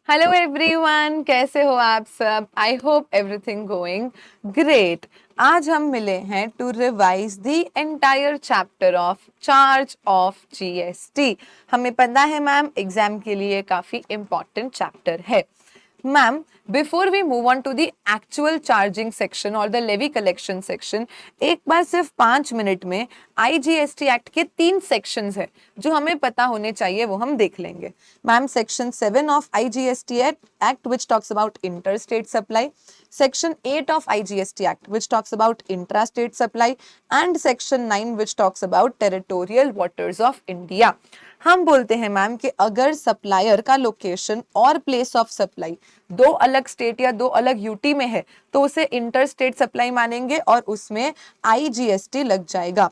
Hello everyone, कैसे हो आप सब? I hope everything going great. आज हम मिले हैं to revise the entire chapter of charge of GST. हमें पता है मैम एग्जाम के लिए काफी इंपॉर्टेंट चैप्टर है। Ma'am, before we move on to the actual charging section और द लेवी कलेक्शन सेक्शन, एक बार सिर्फ 5 मिनट में आईजीएसटी एक्ट के 3 सेक्शंस है जो हमें पता होने चाहिए, वो हम देख लेंगे। Ma'am, section 7 of IGST act which talks about inter state supply, section 8 of IGST Act which talks about intra-state supply and section 9 which talks about territorial waters of India। हम बोलते हैं मैम कि अगर सप्लायर का location और place of supply दो अलग state या दो अलग यूटी में है तो उसे इंटर स्टेट सप्लाई मानेंगे और उसमें आईजीएसटी लग जाएगा।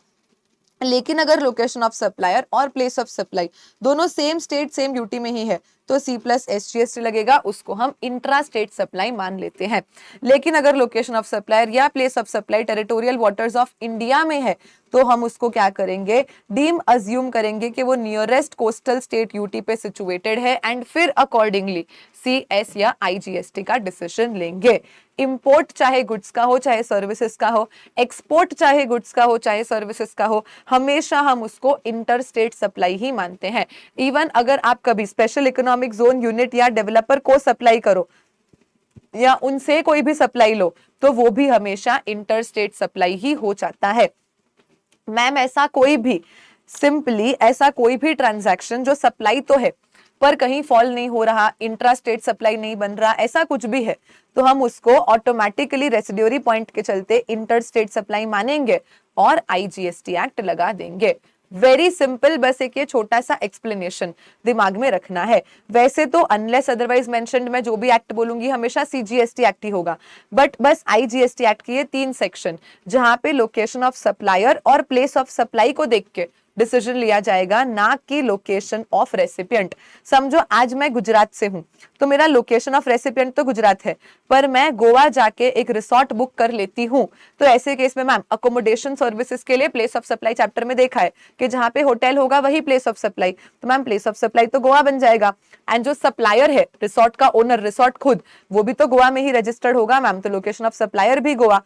लेकिन अगर लोकेशन ऑफ सप्लायर और प्लेस ऑफ सप्लाई दोनों सेम स्टेट सेम यूटी में ही है तो C+SGST लगेगा, उसको हम इंट्रा स्टेट सप्लाई मान लेते हैं। लेकिन अगर लोकेशन ऑफ सप्लायर या place of supply territorial waters of India में है तो हम उसको क्या करेंगे, डीम अज्यूम करेंगे कि वो नियरेस्ट कोस्टल स्टेट यूटी पे सिचुएटेड है एंड फिर अकॉर्डिंगली CS या IGST का डिसीजन लेंगे। इंपोर्ट चाहे गुड्स का हो चाहे सर्विसेज का हो, एक्सपोर्ट चाहे गुड्स का हो चाहे सर्विसेज का हो, हमेशा हम उसको इंटर स्टेट सप्लाई ही मानते हैं। इवन अगर आप कभी स्पेशल इकोनॉमिक जोन यूनिट या डेवलपर को सप्लाई करो या उनसे कोई भी सप्लाई लो तो वो भी हमेशा इंटर स्टेट सप्लाई ही हो जाता है। मैम, ऐसा कोई भी ट्रांजैक्शन जो सप्लाई तो है पर कहीं फॉल नहीं हो रहा, इंट्रा स्टेट सप्लाई नहीं बन रहा, ऐसा कुछ भी है तो हम उसको ऑटोमेटिकली रेसिड्यूरी पॉइंट के चलते इंटर स्टेट सप्लाई मानेंगे और आईजीएसटी एक्ट लगा देंगे। वेरी सिंपल, बस एक ये छोटा सा एक्सप्लेनेशन दिमाग में रखना है। वैसे तो अनलेस अदरवाइज मेंशन्ड मैं जो भी एक्ट बोलूंगी हमेशा सीजीएसटी एक्ट ही होगा, बट बस आईजीएसटी एक्ट की ये 3 सेक्शन जहां पे लोकेशन ऑफ सप्लायर और प्लेस ऑफ सप्लाई को देख के डिसीजन लिया जाएगा, ना कि लोकेशन ऑफ रेसिपिएंट। समझो आज मैं गुजरात से हूं तो मेरा लोकेशन ऑफ रेसिपिएंट तो गुजरात है पर मैं गोवा जाके एक रिसोर्ट बुक कर लेती हूं तो ऐसे केस में मैम अकोमोडेशन सर्विसेज के लिए प्लेस ऑफ सप्लाई चैप्टर में देखा है कि जहां पे होटल होगा वही प्लेस ऑफ सप्लाई, तो मैम प्लेस ऑफ सप्लाई तो गोवा बन जाएगा एंड जो सप्लायर है रिसोर्ट का ओनर, रिसोर्ट खुद, वो भी तो गोवा में ही रजिस्टर्ड होगा मैम, तो लोकेशन ऑफ सप्लायर भी गोवा।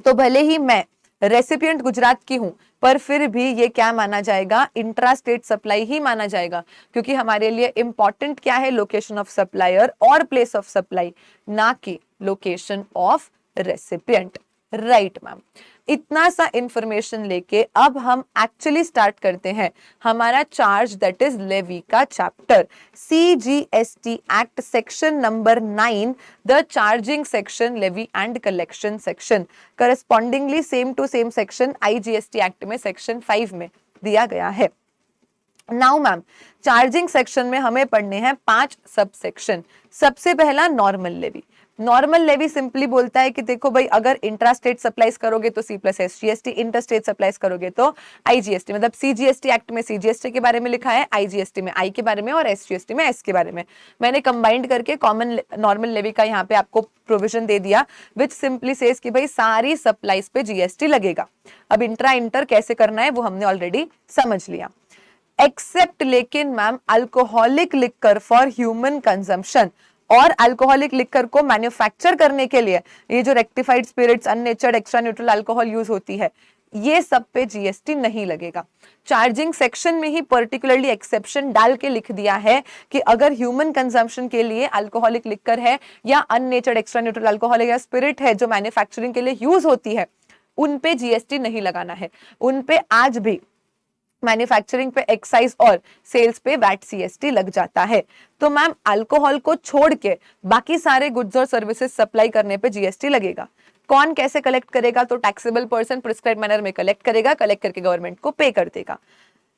तो भले ही मैं रेसिपिएंट गुजरात की हूं पर फिर भी ये क्या माना जाएगा, इंट्रा स्टेट सप्लाई ही माना जाएगा, क्योंकि हमारे लिए इंपॉर्टेंट क्या है, लोकेशन ऑफ सप्लायर और प्लेस ऑफ सप्लाई, ना कि location of recipient. Right ma'am, इतना सा इंफॉर्मेशन लेके अब हम एक्चुअली स्टार्ट करते हैं हमारा चार्ज दैट इज लेवी का chapter. CGST act section number 9, the charging section, levy and collection section, correspondingly same to same section IGST act में सेक्शन 5 में दिया गया है। नाउ मैम, चार्जिंग सेक्शन में हमें पढ़ने हैं 5 सब सेक्शन। सबसे पहला normal levy. Normal levy simply बोलता है कि देखो भाई, अगर इंट्रा स्टेट सप्लाईज करोगे तो C+SGST, इंटर स्टेट सप्लाईज करोगे तो IGST। मतलब CGST एक्ट में CGST के बारे में लिखा है, IGST में I के बारे में और SGST में S के बारे में। मैंने कंबाइंड करके कॉमन नॉर्मल लेवी का यहाँ पे आपको प्रोविजन दे दिया विच सिंपली सेज कि भाई सारी सप्लाईज पे GST लगेगा। अब इंट्रा इंटर कैसे करना है वो हमने ऑलरेडी समझ लिया। एक्सेप्ट, लेकिन ma'am, alcoholic liquor for human consumption और अल्कोहलिक लिकर को मैन्युफैक्चर करने के लिए ये जो rectified spirits, unnatured, extra neutral alcohol use होती है, ये सब पे GST नहीं लगेगा। चार्जिंग सेक्शन में ही पर्टिकुलरली एक्सेप्शन डाल के लिख दिया है कि अगर ह्यूमन कंजम्पशन के लिए अल्कोहलिक लिकर है या अननेचर्ड एक्स्ट्रा न्यूट्रल अल्कोहल या स्पिरिट है जो मैन्युफैक्चरिंग के लिए यूज होती है, उन पे GST नहीं लगाना है। उन पे आज भी मैन्युफैक्चरिंग पे एक्साइज और सेल्स पे वैट CST लग जाता है। तो मैम, अल्कोहल को छोड़ के बाकी सारे गुड्स और सर्विसेज सप्लाई करने पे GST लगेगा। कौन कैसे कलेक्ट करेगा, तो टैक्सेबल पर्सन प्रिस्क्राइब मैनर में कलेक्ट करेगा, कलेक्ट करके गवर्नमेंट को पे कर देगा।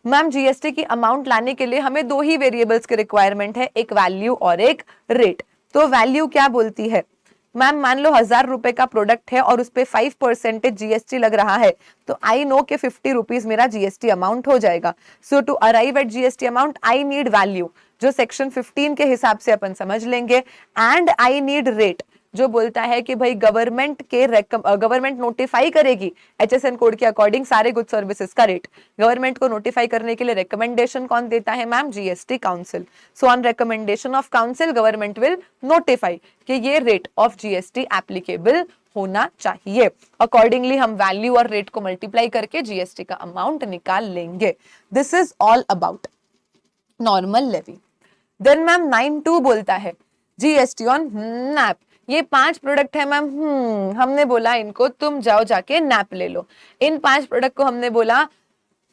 मैम, GST की अमाउंट लाने के लिए हमें 2 ही वेरिएबल्स की रिक्वायरमेंट है, एक वैल्यू और एक रेट। तो वैल्यू क्या बोलती है मैम, मान लो 1000 रुपए का प्रोडक्ट है और उस पे 5% GST लग रहा है तो आई नो के 50 रुपीज मेरा GST अमाउंट हो जाएगा। So to arrive at GST amount I need value जो सेक्शन 15 के हिसाब से अपन समझ लेंगे, एंड आई नीड रेट जो बोलता है कि भाई गवर्नमेंट नोटिफाई करेगी HSN कोड के अकॉर्डिंग सारे गुड सर्विसेज का रेट। गवर्नमेंट को नोटिफाई करने के लिए रिकमेंडेशन कौन देता है ma'am? GST council. So on recommendation of council government will notify कि ये रेट ऑफ GST एप्लीकेबल होना चाहिए। अकॉर्डिंगली हम वैल्यू और रेट को मल्टीप्लाई करके GST का अमाउंट निकाल लेंगे। This is all about normal levy. Then ma'am 9(2) बोलता है GST ऑन नैप। ये 5 प्रोडक्ट है मैम, हमने बोला इनको तुम जाओ जाके नैप ले लो। इन 5 प्रोडक्ट को हमने बोला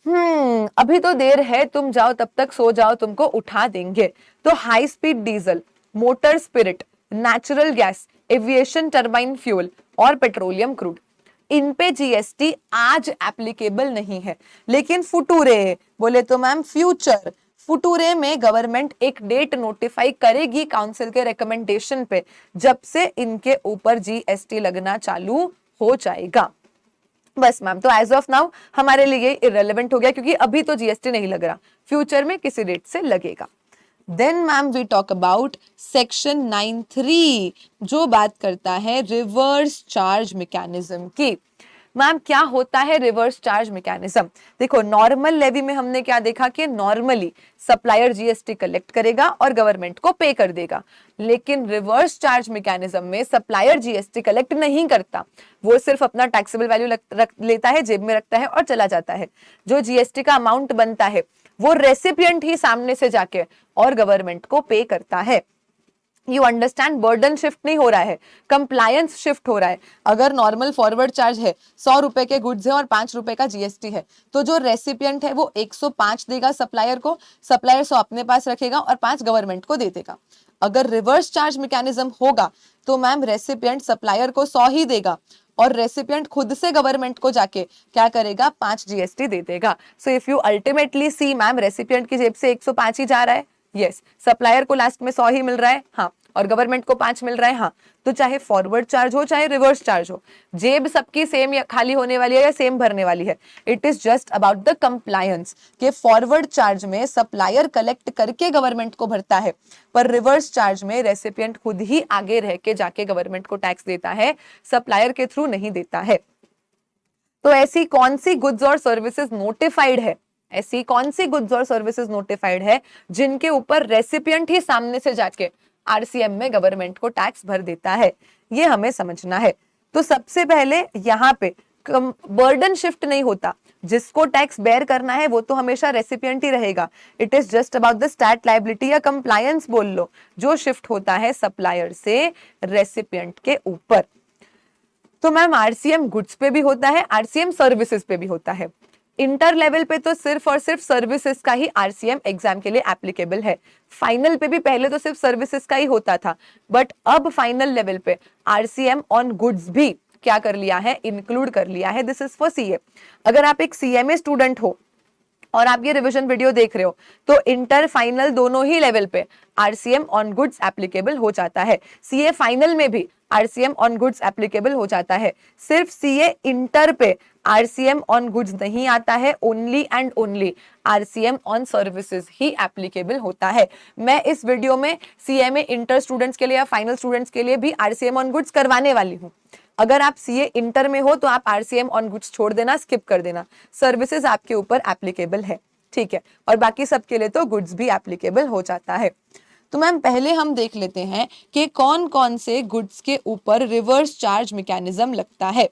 अभी तो देर है, तुम जाओ तब तक सो जाओ, तुमको उठा देंगे। तो high speed diesel, motor spirit, natural gas, aviation turbine fuel और पेट्रोलियम क्रूड, इन पे GST आज एप्लीकेबल नहीं है। लेकिन फुटूरे बोले तो मैम फ्यूचर, फुटूरे में गवर्नमेंट एक डेट नोटिफाई करेगी काउंसिल के रिकमेंडेशन पे, जब से इनके ऊपर GST लगना चालू हो जाएगा। बस मैम, तो एज ऑफ नाउ हमारे लिए इररेलेवेंट हो गया क्योंकि अभी तो GST नहीं लग रहा, फ्यूचर में किसी डेट से लगेगा। Then ma'am we talk about section 9(3) जो बात करता है रिवर्स चार्ज मैकेनिज्म की। मैम क्या होता है रिवर्स चार्ज मैकेनिज्म? देखो नॉर्मल लेवी में हमने क्या देखा कि नॉर्मली सप्लायर GST कलेक्ट करेगा और गवर्नमेंट को पे कर देगा, लेकिन रिवर्स चार्ज मैकेनिज्म में सप्लायर GST कलेक्ट नहीं करता, वो सिर्फ अपना टैक्सेबल वैल्यू लेता है, जेब में रखता है और चला जाता है। जो GST का अमाउंट बनता है वो रेसिपिएंट ही सामने से जाके और गवर्नमेंट को पे करता है। यू अंडरस्टैंड, बर्डन शिफ्ट नहीं हो रहा है, कंप्लायंस शिफ्ट हो रहा है। अगर नॉर्मल फॉरवर्ड चार्ज है 100 रुपए के गुड्स है और 5 रुपए का GST है, तो जो रेसिपिएंट है वो 105 देगा सप्लायर को, सप्लायर 100 अपने पास रखेगा और 5 गवर्नमेंट को दे देगा। अगर रिवर्स चार्ज मैकेनिज्म होगा तो मैम रेसिपिएंट सप्लायर को 100 ही देगा और रेसिपिएंट खुद से गवर्नमेंट को जाके क्या करेगा? 5 GST दे देगा। So if you ultimately see ma'am recipient की जेब से 105 ही जा रहा है, यस, सप्लायर को लास्ट में 100 ही मिल रहा है, हाँ, और गवर्नमेंट को 5 मिल रहा है, हाँ। तो चाहे फॉरवर्ड चार्ज हो चाहे रिवर्स चार्ज हो, जेब सबकी सेम या खाली होने वाली है या सेम भरने वाली है। It is just about the compliance के फॉरवर्ड चार्ज में सप्लायर कलेक्ट करके गवर्नमेंट को भरता है, पर रिवर्स चार्ज में रेसिपिएंट खुद ही आगे रह के जाके गवर्नमेंट को टैक्स देता है, सप्लायर के थ्रू नहीं देता है। तो ऐसी कौन सी गुड्स और सर्विसेज नोटिफाइड है, ऐसी कौन सी गुड्स और सर्विसेज नोटिफाइड है जिनके ऊपर रेसिपिएंट ही सामने से जाके RCM में गवर्नमेंट को टैक्स भर देता है? ये हमें समझना है। तो सबसे पहले यहाँ पे बर्डन शिफ्ट नहीं होता, जिसको टैक्स बेयर करना है वो तो हमेशा रेसिपिएंट ही रहेगा। It is just about the stat liability या कंप्लायंस बोल लो, जो शिफ्ट होता है सप्लायर से रेसिपिएंट के ऊपर। तो मैम RCM गुड्स पे भी होता है, RCM सर्विसेज पे भी होता है। इंटर लेवल पे तो सिर्फ और सिर्फ सर्विसेज का ही RCM एग्जाम के लिए एप्लीकेबल है। फाइनल पे भी पहले तो सिर्फ सर्विसेज का ही होता था, बट अब फाइनल लेवल पे RCM ऑन गुड्स भी क्या कर लिया है? इंक्लूड कर लिया है। This is for CA। अगर आप एक CMA स्टूडेंट हो और आप ये रिवीजन वीडियो देख रहे हो तो इंटर फाइनल दोनों ही लेवल पे RCM ऑन गुड्स एप्लीकेबल हो जाता है। CA फाइनल में भी RCM ऑन गुड्स एप्लीकेबल हो जाता है। सिर्फ CA इंटर पे RCM ऑन गुड्स नहीं आता है, only and only RCM on services he applicable होता है। मैं इस वीडियो में CMA इंटर स्टूडेंट्स के लिए या फाइनल स्टूडेंट्स के लिए भी RCM ऑन गुड्स करवाने वाली हूँ। अगर आप CA इंटर में हो तो आप RCM ऑन गुड्स छोड़ देना, स्किप कर देना, सर्विसेज आपके ऊपर एप्लीकेबल है, ठीक है, और बाकी सबके लिए तो गुड्स भी एप्लीकेबल हो जाता है। तो मैम पहले हम देख लेते हैं कि कौन कौन से गुड्स के ऊपर रिवर्स चार्ज मैकेनिज्म लगता है,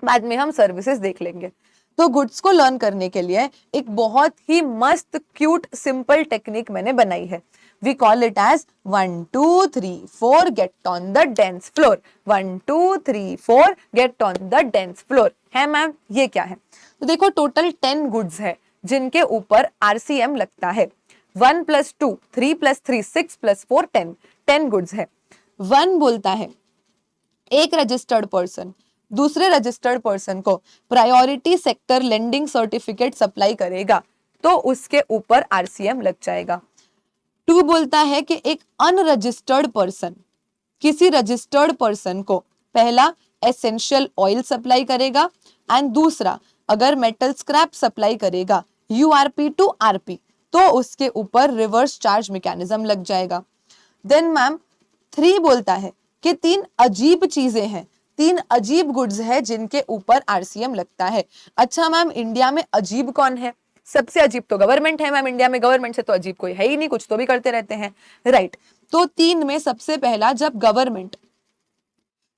बाद में हम सर्विसेज देख लेंगे। तो गुड्स को लर्न करने के लिए एक बहुत ही मस्त क्यूट सिंपल टेक्निक मैंने बनाई है। We call it as 1 2 3 4 get on the dance floor. 1 2 3 4 get on the dance floor है मैम, ये क्या है? तो देखो टोटल 10 गुड्स है जिनके ऊपर RCM लगता है। 1 + 2 3 + 3 6 + 4 10 गुड्स है। 1 बोलता है एक रजिस्टर्ड पर्सन दूसरे रजिस्टर्ड पर्सन को priority sector lending certificate supply करेगा तो उसके ऊपर RCM लग जाएगा। 2 बोलता है कि एक अनरजिस्टर्ड पर्सन किसी रजिस्टर्ड पर्सन को पहला एसेंशियल ऑयल सप्लाई करेगा एंड दूसरा अगर मेटल स्क्रैप सप्लाई करेगा URP टू RP तो उसके ऊपर रिवर्स चार्ज मैकेनिज्म लग जाएगा। देन मैम 3 बोलता है कि 3 अजीब चीजें हैं, 3 अजीब गुड्स है जिनके ऊपर आरसीएम लगता है। अच्छा मैम, इंडिया में अजीब कौन है? सबसे अजीब तो गवर्नमेंट है मैम, इंडिया में गवर्नमेंट से तो अजीब कोई है ही नहीं, कुछ तो भी करते रहते हैं, राइट। तो 3 में सबसे पहला, जब गवर्नमेंट,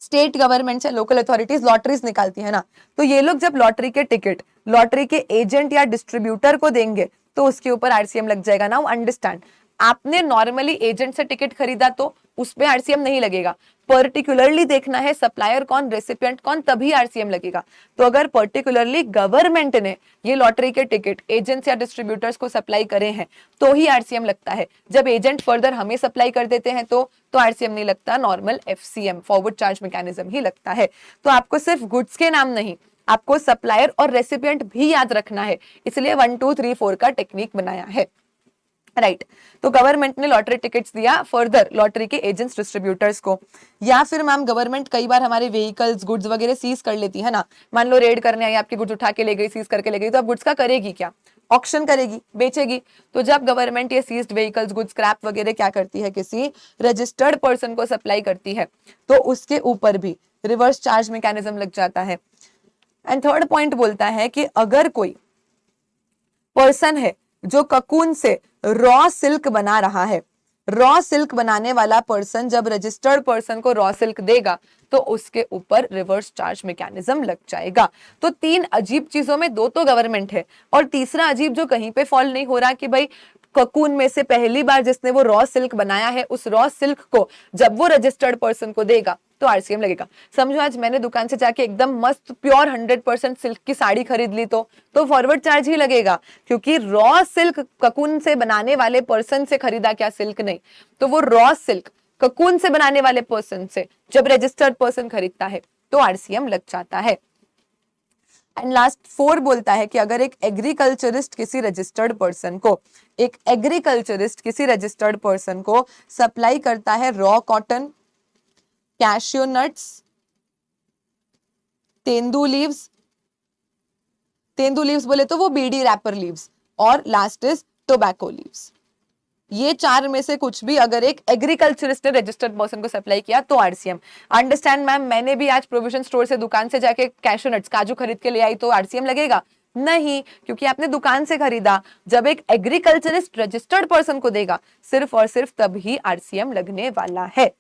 स्टेट गवर्नमेंट से लोकल अथॉरिटीज लॉटरीज निकालती है ना, तो ये लोग जब लॉटरी के टिकट लॉटरी के एजेंट या डिस्ट्रीब्यूटर को देंगे तो उसके ऊपर आरसीएम लग जाएगा। नाउ अंडरस्टैंड, आपने नॉर्मली एजेंट से टिकट खरीदा तो उस पे आरसीएम नहीं लगेगा, पर्टिकुलरली देखना है सप्लायर कौन, रेसिपिएंट कौन, तभी आरसीएम लगेगा। तो अगर पर्टिकुलरली गवर्नमेंट ने ये लॉटरी के टिकट एजेंट्स या डिस्ट्रीब्यूटर्स को सप्लाई करे हैं तो ही आरसीएम लगता है। जब एजेंट फर्दर हमें सप्लाई कर देते हैं तो आरसीएम नहीं लगता, normal FCM forward charge mechanism ही लगता है। तो आपको सिर्फ गुड्स के नाम नहीं, आपको सप्लायर और रेसिपिएंट भी याद रखना है, इसलिए 1 2 3 4 का टेक्निक बनाया है, राइट। तो गवर्नमेंट ने लॉटरी टिकट्स दिया फर्दर लॉटरी के एजेंट्स डिस्ट्रीब्यूटर्स को, या फिर मैम गवर्नमेंट कई बार हमारे व्हीकल्स गुड्स वगैरह सीज कर लेती है ना, मान लो रेड करने आई, आपके गुड्स उठा के ले गई, सीज करके ले गई, तो अब गुड्स का करेगी क्या? ऑक्शन करेगी, बेचेगी। तो जब गवर्नमेंट ये सीज्ड व्हीकल्स गुड्स स्क्रैप वगैरह क्या करती है, किसी रजिस्टर्ड पर्सन को सप्लाई करती है, तो उसके ऊपर भी रिवर्स चार्ज मैकेनिज्म लग जाता है। एंड थर्ड पॉइंट बोलता है कि अगर कोई पर्सन है जो ककून से रॉ सिल्क बना रहा है, रॉ सिल्क बनाने वाला पर्सन जब रजिस्टर्ड पर्सन को रॉ सिल्क देगा तो उसके ऊपर रिवर्स चार्ज मैकेनिज्म लग जाएगा। तो 3 अजीब चीजों में 2 तो गवर्नमेंट है, और तीसरा अजीब जो कहीं पे फॉल नहीं हो रहा कि भाई ककून में से पहली बार जिसने वो रॉ सिल्क बनाया है, उस रॉ सिल्क को जब वो रजिस्टर्ड पर्सन को देगा तो आरसीएम लगेगा। समझो आज मैंने दुकान से जाके एकदम मस्त प्योर 100% सिल्क की साड़ी खरीद ली तो फॉरवर्ड चार्ज ही लगेगा, क्योंकि रॉ सिल्क ककून से बनाने वाले पर्सन से खरीदा, क्या सिल्क नहीं, तो वो रॉ सिल्क ककून से बनाने वाले पर्सन से जब रजिस्टर्ड पर्सन खरीदता है तो आरसीएम लग जाता है। एंड लास्ट 4 बोलता है कि अगर एक एग्रीकल्चरिस्ट किसी रजिस्टर्ड पर्सन को सप्लाई करता है raw cotton, cashew nuts, tendu leaves बोले तो वो बीडी रैपर लीव्स, और लास्ट इज टोबैको लीव्स, ये 4 में से कुछ भी अगर एक एग्रीकल्चरिस्ट ने रजिस्टर्ड पर्सन को सप्लाई किया तो आरसीएम। अंडरस्टैंड मैम, मैंने भी आज प्रोविजन स्टोर से दुकान से जाके कैशू नट्स काजू खरीद के ले आई तो आरसीएम लगेगा? नहीं, क्योंकि आपने दुकान से खरीदा। जब एक एग्रीकल्चरिस्ट रजिस्टर्ड पर्सन को देगा सिर्फ और सिर्फ तभी आरसीएम लगने वाला है।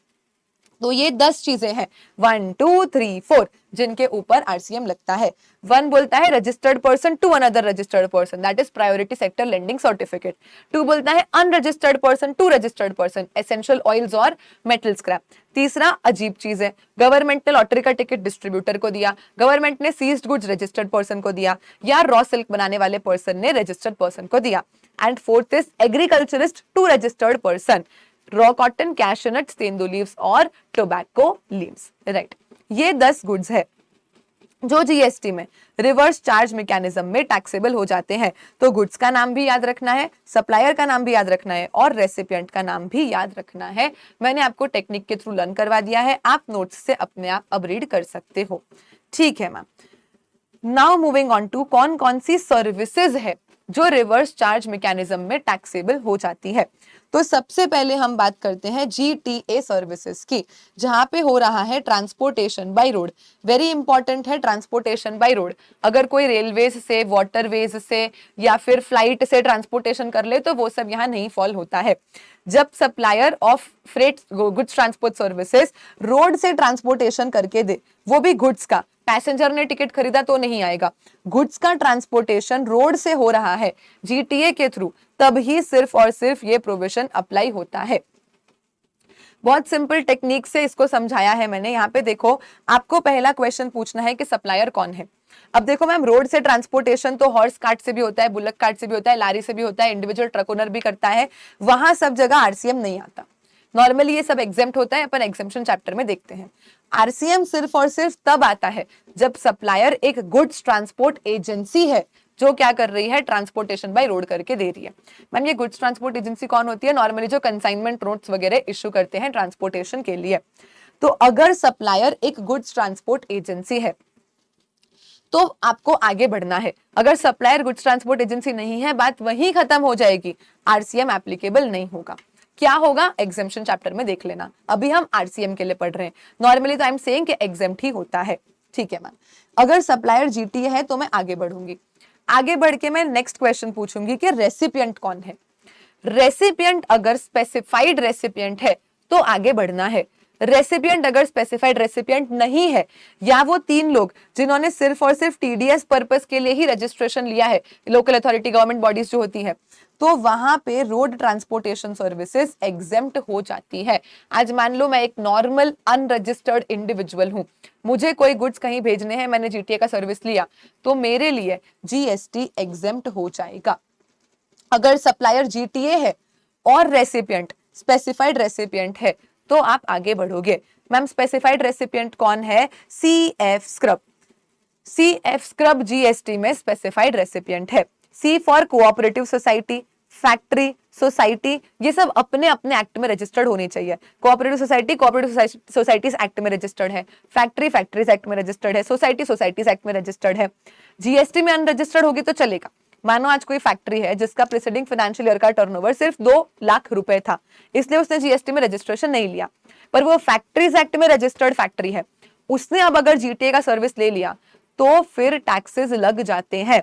तो ये 10 चीजें हैं 1 2 3 4 जिनके ऊपर आरसीएम लगता है। 1 बोलता है registered person to another registered person, that is priority sector lending certificate. 2 बोलता है unregistered person to registered person, essential oils और मेटल स्क्रैप। तीसरा अजीब चीज है, गवर्नमेंट ने लॉटरी का टिकट डिस्ट्रीब्यूटर को दिया, गवर्नमेंट ने सीज्ड गुड्स रजिस्टर्ड पर्सन को दिया, या रॉ सिल्क बनाने वाले पर्सन ने रजिस्टर्ड पर्सन को दिया। And 4th is agriculturist to registered person, raw cotton, cashew nuts, tendu leaves और टोबैको लीव्स, राइट। ये 10 गुड्स है जो जीएसटी में रिवर्स चार्ज मैकेनिज्म में टैक्सेबल हो जाते हैं। तो गुड्स का नाम भी याद रखना है, सप्लायर का नाम भी याद रखना है, और रेसिपिएंट का नाम भी याद रखना है। मैंने आपको टेक्निक के थ्रू लर्न करवा दिया है, आप नोट्स से अपने आप अब रीड कर सकते हो, ठीक है ma'am. Now moving on to कौन कौन सी सर्विसेज है जो रिवर्स चार्ज मैकेनिज्म में टैक्सेबल हो जाती है। तो सबसे पहले हम बात करते हैं जीटीए सर्विसेज की, जहां पे हो रहा है transportation by road. Very important है ट्रांसपोर्टेशन बाय रोड। अगर कोई रेलवेज से, वाटरवेज से या फिर फ्लाइट से ट्रांसपोर्टेशन कर ले तो वो सब यहाँ नहीं फॉल होता है। जब supplier of freight goods transport services road से ट्रांसपोर्टेशन करके दे, वो भी गुड्स का, पैसेंजर ने टिकट खरीदा तो नहीं आएगा, गुड्स का ट्रांसपोर्टेशन रोड से हो रहा है जीटीए के थ्रू, तब ही सिर्फ और सिर्फ ये प्रोविजन अप्लाई होता है। बहुत सिंपल टेक्निक से इसको समझाया है मैंने। यहाँ पे देखो, आपको पहला क्वेश्चन पूछना है कि सप्लायर कौन है। अब देखो मैम, रोड से ट्रांसपोर्टेशन तो हॉर्स कार्ट से भी होता है, बुलक कार्ट से भी होता है, लारी से भी होता है, इंडिविजुअल ट्रक ओनर भी करता है, वहां सब जगह आरसीएम नहीं आता। नॉर्मली ये सब एग्जेम्प्ट होता है, अपन एग्जेम्पशन चैप्टर में देखते हैं। आरसीएम सिर्फ और सिर्फ तब आता है जब सप्लायर एक गुड्स ट्रांसपोर्ट एजेंसी है जो क्या कर रही है, ट्रांसपोर्टेशन बाय रोड करके दे रही है। मैम ये गुड्स ट्रांसपोर्ट एजेंसी कौन होती है? नॉर्मली जो कंसाइनमेंट नोट्स वगैरह इश्यू करते हैं ट्रांसपोर्टेशन के लिए। तो अगर सप्लायर एक गुड्स ट्रांसपोर्ट एजेंसी है तो आपको आगे बढ़ना है। अगर सप्लायर गुड्स ट्रांसपोर्ट एजेंसी नहीं है, बात वहीं खत्म हो जाएगी, आरसीएम एप्लीकेबल नहीं होगा। क्या होगा एग्जेम्पशन चैप्टर में देख लेना, अभी हम आरसीएम के लिए पढ़ रहे हैं। नॉर्मली तो आई एम सेइंग कि एग्जेम्प्ट ही होता है, ठीक है मैम। अगर सप्लायर जीटीए है तो मैं आगे बढ़ूंगी, आगे बढ़ के मैं नेक्स्ट क्वेश्चन पूछूंगी कि रेसिपिएंट कौन है। रेसिपिएंट अगर स्पेसिफाइड रेसिपिएंट है तो आगे बढ़ना है। रेसिपिएंट अगर स्पेसिफाइड रेसिपिएंट नहीं है, या वो 3 लोग जिन्होंने सिर्फ और सिर्फ टीडीएस पर्पस के लिए ही रजिस्ट्रेशन लिया है, लोकल अथॉरिटी गवर्नमेंट बॉडीज जो होती है, तो वहां पे रोड ट्रांसपोर्टेशन सर्विसेज एग्जेम्प्ट हो जाती है। आज मान लो मैं एक नॉर्मल अनरजिस्टर्ड इंडिविजुअल हूं, मुझे कोई गुड्स कहीं भेजने हैं, मैंने जीटीए का सर्विस लिया, तो मेरे लिए जीएसटी एग्जेम्प्ट हो जाएगा। अगर सप्लायर जीटीए है और रेसिपिएंट स्पेसिफाइड रेसिपिएंट है तो आप आगे बढ़ोगे। मैम स्पेसिफाइड रेसिपिएंट कौन है? CF scrub. CF scrub GST में स्पेसिफाइड रेसिपिएंट है। C for cooperative society, factory, society, ये सब अपने अपने एक्ट में रजिस्टर्ड होनी चाहिए। Cooperative society cooperative societies act में रजिस्टर्ड है, फैक्ट्री फैक्ट्रीज एक्ट में रजिस्टर्ड है, सोसाइटी सोसाइटीज एक्ट में रजिस्टर्ड है। जीएसटी में अनरजिस्टर्ड होगी तो चलेगा। मानो आज कोई फैक्ट्री है जिसका प्रीसीडिंग फाइनेंशियल ईयर का टर्नओवर सिर्फ 2 लाख रुपए था, इसलिए उसने जीएसटी में रजिस्ट्रेशन नहीं लिया, पर वो फैक्ट्रीज एक्ट में रजिस्टर्ड फैक्ट्री है, उसने अब अगर जीटीए का सर्विस ले लिया तो फिर टैक्सेस लग जाते हैं।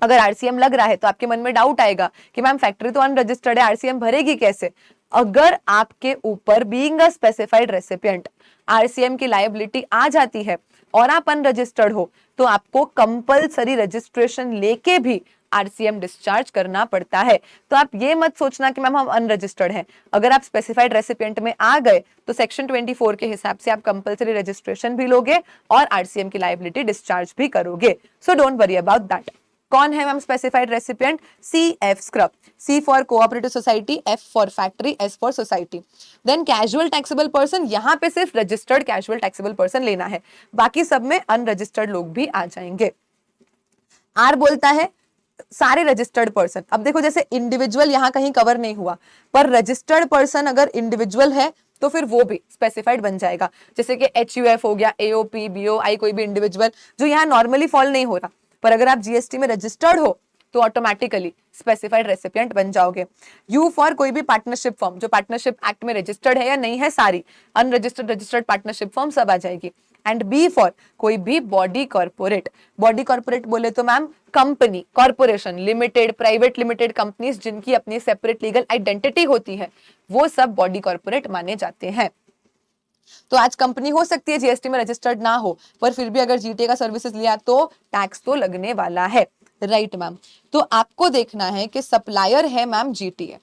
अगर आरसीएम लग रहा है तो आपके मन में डाउट आएगा कि मैम फैक्ट्री तो अनरजिस्टर्ड है, आरसीएम भरेगी कैसे? अगर आपके ऊपर being a specified recipient RCM की लायबिलिटी आ जाती है और आप अनरजिस्टर्ड हो तो आपको कंपलसरी रजिस्ट्रेशन लेके भी आरसीएम डिस्चार्ज करना पड़ता है। तो आप ये मत सोचना कि मैम हम अनरजिस्टर्ड हैं, अगर आप स्पेसिफाइड रेसिपिएंट में आ गए तो सेक्शन 24 के हिसाब से आप कंपलसरी रजिस्ट्रेशन भी लोगे और आरसीएम की लायबिलिटी डिस्चार्ज भी करोगे। So don't worry about that. कौन है ma'am specified recipient? CF scrub. C for cooperative society, F for factory, S for society. Then casual taxable person, यहां पे सिर्फ रजिस्टर्ड कैजुअल टैक्सेबल पर्सन लेना है, बाकी सब में अनरजिस्टर्ड लोग भी आ जाएंगे। आर बोलता है सारे रजिस्टर्ड पर्सन। अब देखो जैसे इंडिविजुअल यहां कहीं कवर नहीं हुआ, पर रजिस्टर्ड पर्सन अगर इंडिविजुअल है तो फिर वो भी स्पेसिफाइड बन जाएगा। जैसे कि एचयूएफ हो गया, एओपी, बीओआई, कोई भी इंडिविजुअल जो यहाँ नॉर्मली फॉल नहीं हो रहा, पर अगर आप जीएसटी में रजिस्टर्ड हो तो ऑटोमेटिकली स्पेसिफाइड रेसिपिएंट बन जाओगे। यू फॉर कोई भी पार्टनरशिप फर्म जो पार्टनरशिप एक्ट में रजिस्टर्ड है या नहीं है, सारी अनरजिस्टर्ड रजिस्टर्ड पार्टनरशिप फर्म सब आ जाएगी। एंड बी फॉर कोई भी बॉडी कॉर्पोरेट। बॉडी कॉर्पोरेट बोले तो ma'am company, corporation, limited, private limited companies जिनकी अपनी सेपरेट लीगल आइडेंटिटी होती है, वो सब बॉडी कॉर्पोरेट माने जाते हैं। तो आज कंपनी हो सकती है जीएसटी में रजिस्टर्ड ना हो, पर फिर भी अगर जीटीए का सर्विसेज लिया तो टैक्स तो लगने वाला है, राइट मैम। तो आपको देखना है कि सप्लायर है मैम जीटीए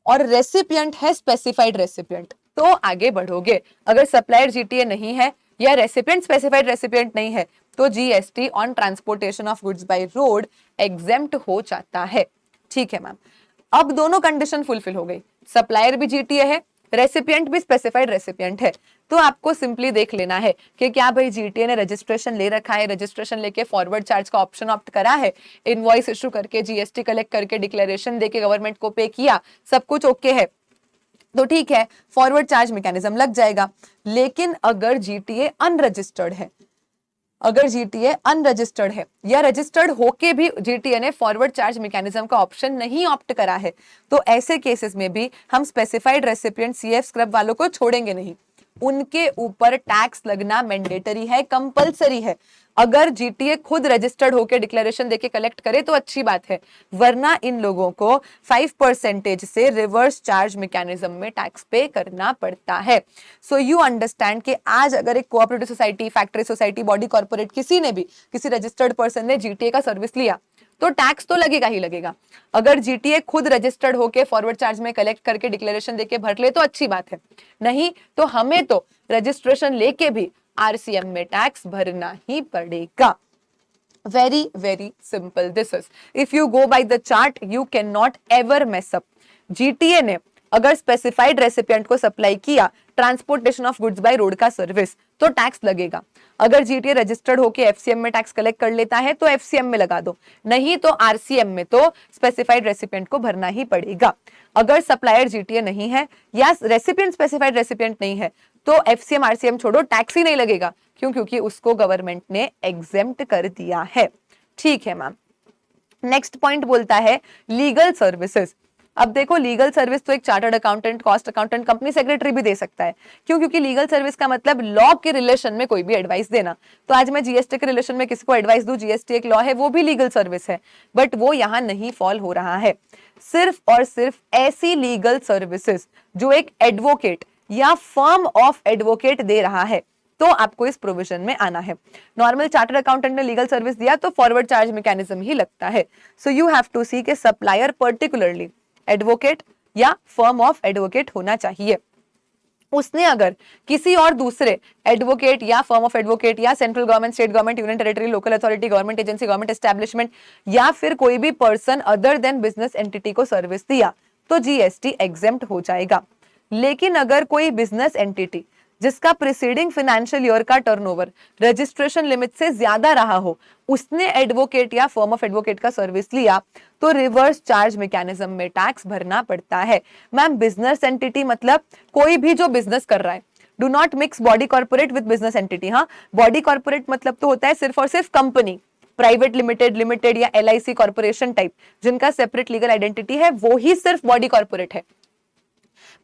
और रेसिपिएंट है स्पेसिफाइड रेसिपिएंट, तो आगे बढ़ोगे। अगर सप्लायर जीटीए नहीं है या रेसिपिएंट स्पेसिफाइड रेसिपिएंट नहीं है तो GST on transportation of goods by road exempt हो जाता है, ठीक है मैम। अब दोनों कंडीशन फुलफिल हो गई, सप्लायर भी जीटीए है, रेसिपिएंट भी स्पेसिफाइड रेसिपिएंट है, तो आपको सिंपली देख लेना है कि क्या भाई जीटीए ने रजिस्ट्रेशन ले रखा है, रजिस्ट्रेशन लेके फॉरवर्ड चार्ज का ऑप्शन ऑप्ट करा है, इनवॉइस इशू करके जीएसटी कलेक्ट करके डिक्लेरेशन देके गवर्नमेंट को पे किया, सब कुछ ओके है तो ठीक है, फॉरवर्ड चार्ज मैकेनिज्म लग जाएगा। लेकिन अगर जीटीए अनरजिस्टर्ड है, अगर जीटीए अनरजिस्टर्ड है या रजिस्टर्ड होके भी जीटीए ने फॉरवर्ड चार्ज मैकेनिज्म का ऑप्शन नहीं ऑप्ट करा है, तो ऐसे केसेस में भी हम स्पेसिफाइड रेसिपिएंट सीएफ स्क्रब वालों को छोड़ेंगे नहीं, उनके ऊपर टैक्स लगना मैंडेटरी है, कंपलसरी है। अगर जीटीए खुद रजिस्टर्ड होकर डिक्लेरेशन देके कलेक्ट करे तो अच्छी बात है, वरना इन लोगों को 5% से रिवर्स चार्ज मैकेनिज्म में टैक्स पे करना पड़ता है। सो यू अंडरस्टैंड कि आज अगर एक cooperative society, factory society, body corporate किसी ने भी, किसी रजिस्टर्ड पर्सन ने जीटीए का सर्विस लिया तो टैक्स तो लगेगा ही लगेगा। अगर जीटीए खुद रजिस्टर्ड होके फॉरवर्ड चार्ज में कलेक्ट करके डिक्लेरेशन देके भर ले तो अच्छी बात है, नहीं तो हमें तो रजिस्ट्रेशन लेके भी आरसीएम में टैक्स भरना ही पड़ेगा। Very very simple this is, if you go by the chart you can not ever mess up. GTA ने अगर स्पेसिफाइड रेसिपिएंट को सप्लाई किया transportation of goods by road का सर्विस तो टैक्स लगेगा। अगर जीटीए रजिस्टर्ड होके एफसीएम में टैक्स कलेक्ट कर लेता है तो एफसीएम में लगा दो, नहीं तो आरसीएम में तो स्पेसिफाइड रेसिपिएंट को भरना ही पड़ेगा। अगर सप्लायर जीटीए नहीं है या रेसिपिएंट स्पेसिफाइड रेसिपिएंट नहीं है तो एफसीएम आरसीएम छोड़ो, टैक्स ही नहीं लगेगा, क्यों? क्योंकि उसको गवर्नमेंट ने एग्जेम्प्ट कर दिया है, ठीक है मैम। नेक्स्ट पॉइंट बोलता है लीगल सर्विसेज। अब देखो लीगल सर्विस तो एक chartered accountant, cost accountant, company secretary भी दे सकता है। क्यों? क्योंकि लीगल सर्विस का मतलब लॉ के रिलेशन में कोई भी एडवाइस देना। तो आज मैं जीएसटी के रिलेशन में किसी को एडवाइस दूं, जीएसटी एक लॉ है, वो भी लीगल सर्विस है, बट वो यहाँ नहीं फॉल हो रहा है। सिर्फ और सिर्फ ऐसी लीगल सर्विसेज जो एक एडवोकेट या फर्म ऑफ एडवोकेट दे रहा है, तो आपको इस प्रोविजन में आना है। नॉर्मल चार्टर्ड अकाउंटेंट ने लीगल सर्विस दिया तो फॉरवर्ड चार्ज मैकेनिज्म ही लगता है। सो यू हैव टू सी के सप्लायर पर्टिकुलरली एडवोकेट या फर्म ऑफ एडवोकेट होना चाहिए। उसने अगर किसी और दूसरे एडवोकेट या फर्म ऑफ एडवोकेट या central government, state government, union territory, local authority, government agency, government establishment या फिर कोई भी person other than business entity को सर्विस दिया तो जीएसटी एग्जेम्प्ट हो जाएगा। लेकिन अगर कोई बिजनेस एंटिटी जिसका प्रीसीडिंग फाइनेंशियल ईयर का टर्नओवर रजिस्ट्रेशन लिमिट से ज्यादा रहा हो, उसने एडवोकेट या फर्म ऑफ एडवोकेट का सर्विस लिया तो रिवर्स चार्ज मैकेनिज्म में टैक्स भरना पड़ता है। मैम बिजनेस एंटिटी मतलब कोई भी जो बिजनेस कर रहा है। Do not mix body corporate with business entity. हाँ, बॉडी कॉर्पोरेट मतलब तो होता है सिर्फ और सिर्फ कंपनी, प्राइवेट लिमिटेड, लिमिटेड या एलआईसी कॉर्पोरेशन टाइप, जिनका सेपरेट लीगल आइडेंटिटी है, वो ही सिर्फ बॉडी कॉर्पोरेट है।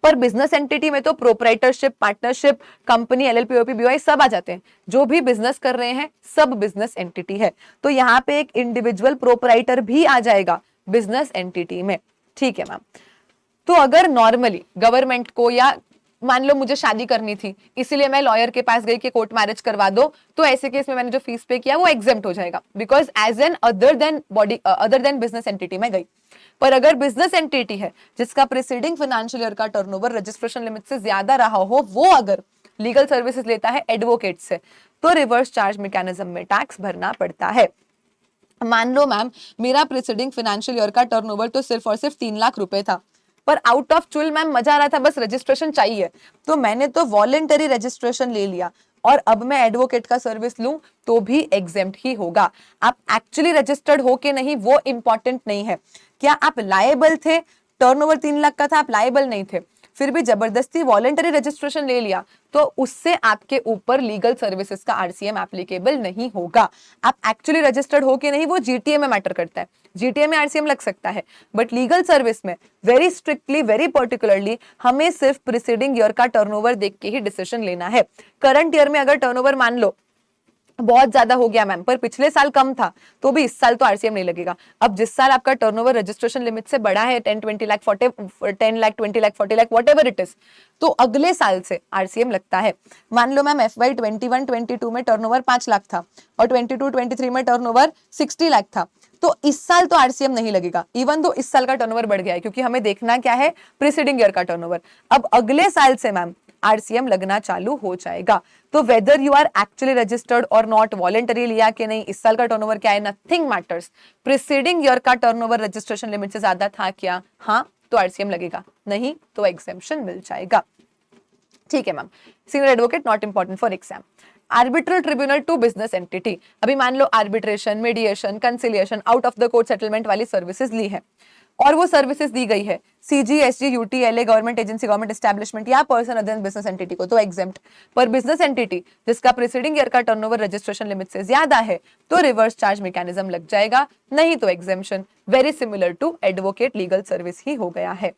पर बिजनेस एंटिटी में तो proprietorship, partnership, company, LLP, OP, BY सब आ जाते हैं। जो भी बिजनेस कर रहे हैं सब बिजनेस एंटिटी है। तो यहाँ पे एक इंडिविजुअल प्रोप्राइटर भी आ जाएगा बिजनेस एंटिटी में। ठीक है मैम। तो अगर नॉर्मली गवर्नमेंट को, या मान लो मुझे शादी करनी थी इसीलिए मैं लॉयर के पास गई कि कोर्ट मैरिज करवा दो, तो ऐसे केस में मैंने जो फीस पे किया वो एग्जेम्प्ट हो जाएगा, because as an other than business entity में गई। पर अगर बिजनेस एंटिटी है जिसका प्रीसीडिंग फाइनेंशियल ईयर का टर्नओवर रजिस्ट्रेशन लिमिट से ज्यादा रहा हो, वो अगर लीगल सर्विसेज लेता है एडवोकेट से, तो रिवर्स चार्ज मैकेनिज्म में टैक्स भरना पड़ता है। मान लो मैम मेरा प्रीसीडिंग फाइनेंशियल ईयर का टर्नओवर तो सिर्फ और सिर्फ 3 लाख रुपए था, पर आउट ऑफ चुल मैम मजा आ रहा था, बस रजिस्ट्रेशन चाहिए, तो मैंने तो वॉलेंटरी रजिस्ट्रेशन ले लिया और अब मैं एडवोकेट का सर्विस लूं तो भी एग्जेम्प्ट ही होगा। आप एक्चुअली रजिस्टर्ड हो के नहीं वो इंपॉर्टेंट नहीं है। क्या आप लायबल थे? टर्नओवर 3 लाख का था, आप लायबल नहीं थे, फिर भी जबरदस्ती वॉलेंटरी रजिस्ट्रेशन ले लिया तो उससे आपके ऊपर लीगल सर्विसेज का आरसीएम एप्लीकेबल नहीं होगा। आप एक्चुअली रजिस्टर्ड हो के नहीं, वो जीटीए में मैटर करता है, जीटीए में आरसीएम लग सकता है, बट लीगल सर्विस में वेरी स्ट्रिक्टली, वेरी पर्टिकुलरली हमें सिर्फ प्रीसीडिंग ईयर का टर्नओवर देख के ही डिसीजन लेना है। करंट ईयर में अगर टर्नओवर मान लो बहुत ज्यादा हो गया मैम, पर पिछले साल कम था, तो भी इस साल तो आरसीएम नहीं लगेगा। अब जिस साल आपका टर्नओवर रजिस्ट्रेशन लिमिट से बड़ा है 10, 20 lakh, 10 lakh, 20 lakh, 40 lakh, whatever it is, तो अगले साल से आरसीएम लगता है। मान लो मैम FY 21, 22 में टर्नओवर 5 लाख था और 22, 23 में टर्नओवर 60 लाख था, तो इस साल तो आरसीएम नहीं लगेगा, इवन दो इस साल का टर्नओवर बढ़ गया है, क्योंकि हमें देखना क्या है, प्रीसीडिंग ईयर का टर्नओवर। अब अगले साल से मैम आरसीएम लगना चालू हो जाएगा। तो whether you are actually registered और नॉट, वॉलेंटरी लिया कि नहीं, इस साल का टर्नओवर क्या है, नथिंग मैटर्स। प्रीसीडिंग ईयर का टर्नओवर रजिस्ट्रेशन लिमिट से ज्यादा था क्या, हाँ, तो आरसीएम लगेगा, नहीं तो एग्जेम्पशन मिल जाएगा। ठीक है ma'am. Senior advocate not important for exam. Arbitral tribunal to business entity, अभी मान लो arbitration, mediation, conciliation, out of the court settlement वाली सर्विसेज ली है और वो सर्विसेज दी गई है CG, SG, UT, LA, government agency, government establishment या person other than business entity को, तो एग्जेम्प्ट। पर बिजनेस एंटिटी जिसका प्रीसीडिंग ईयर का टर्नओवर रजिस्ट्रेशन लिमिट से ज्यादा है तो रिवर्स चार्ज मैकेनिज्म लग जाएगा, नहीं तो exemption. Very similar to advocate legal service ही हो गया है।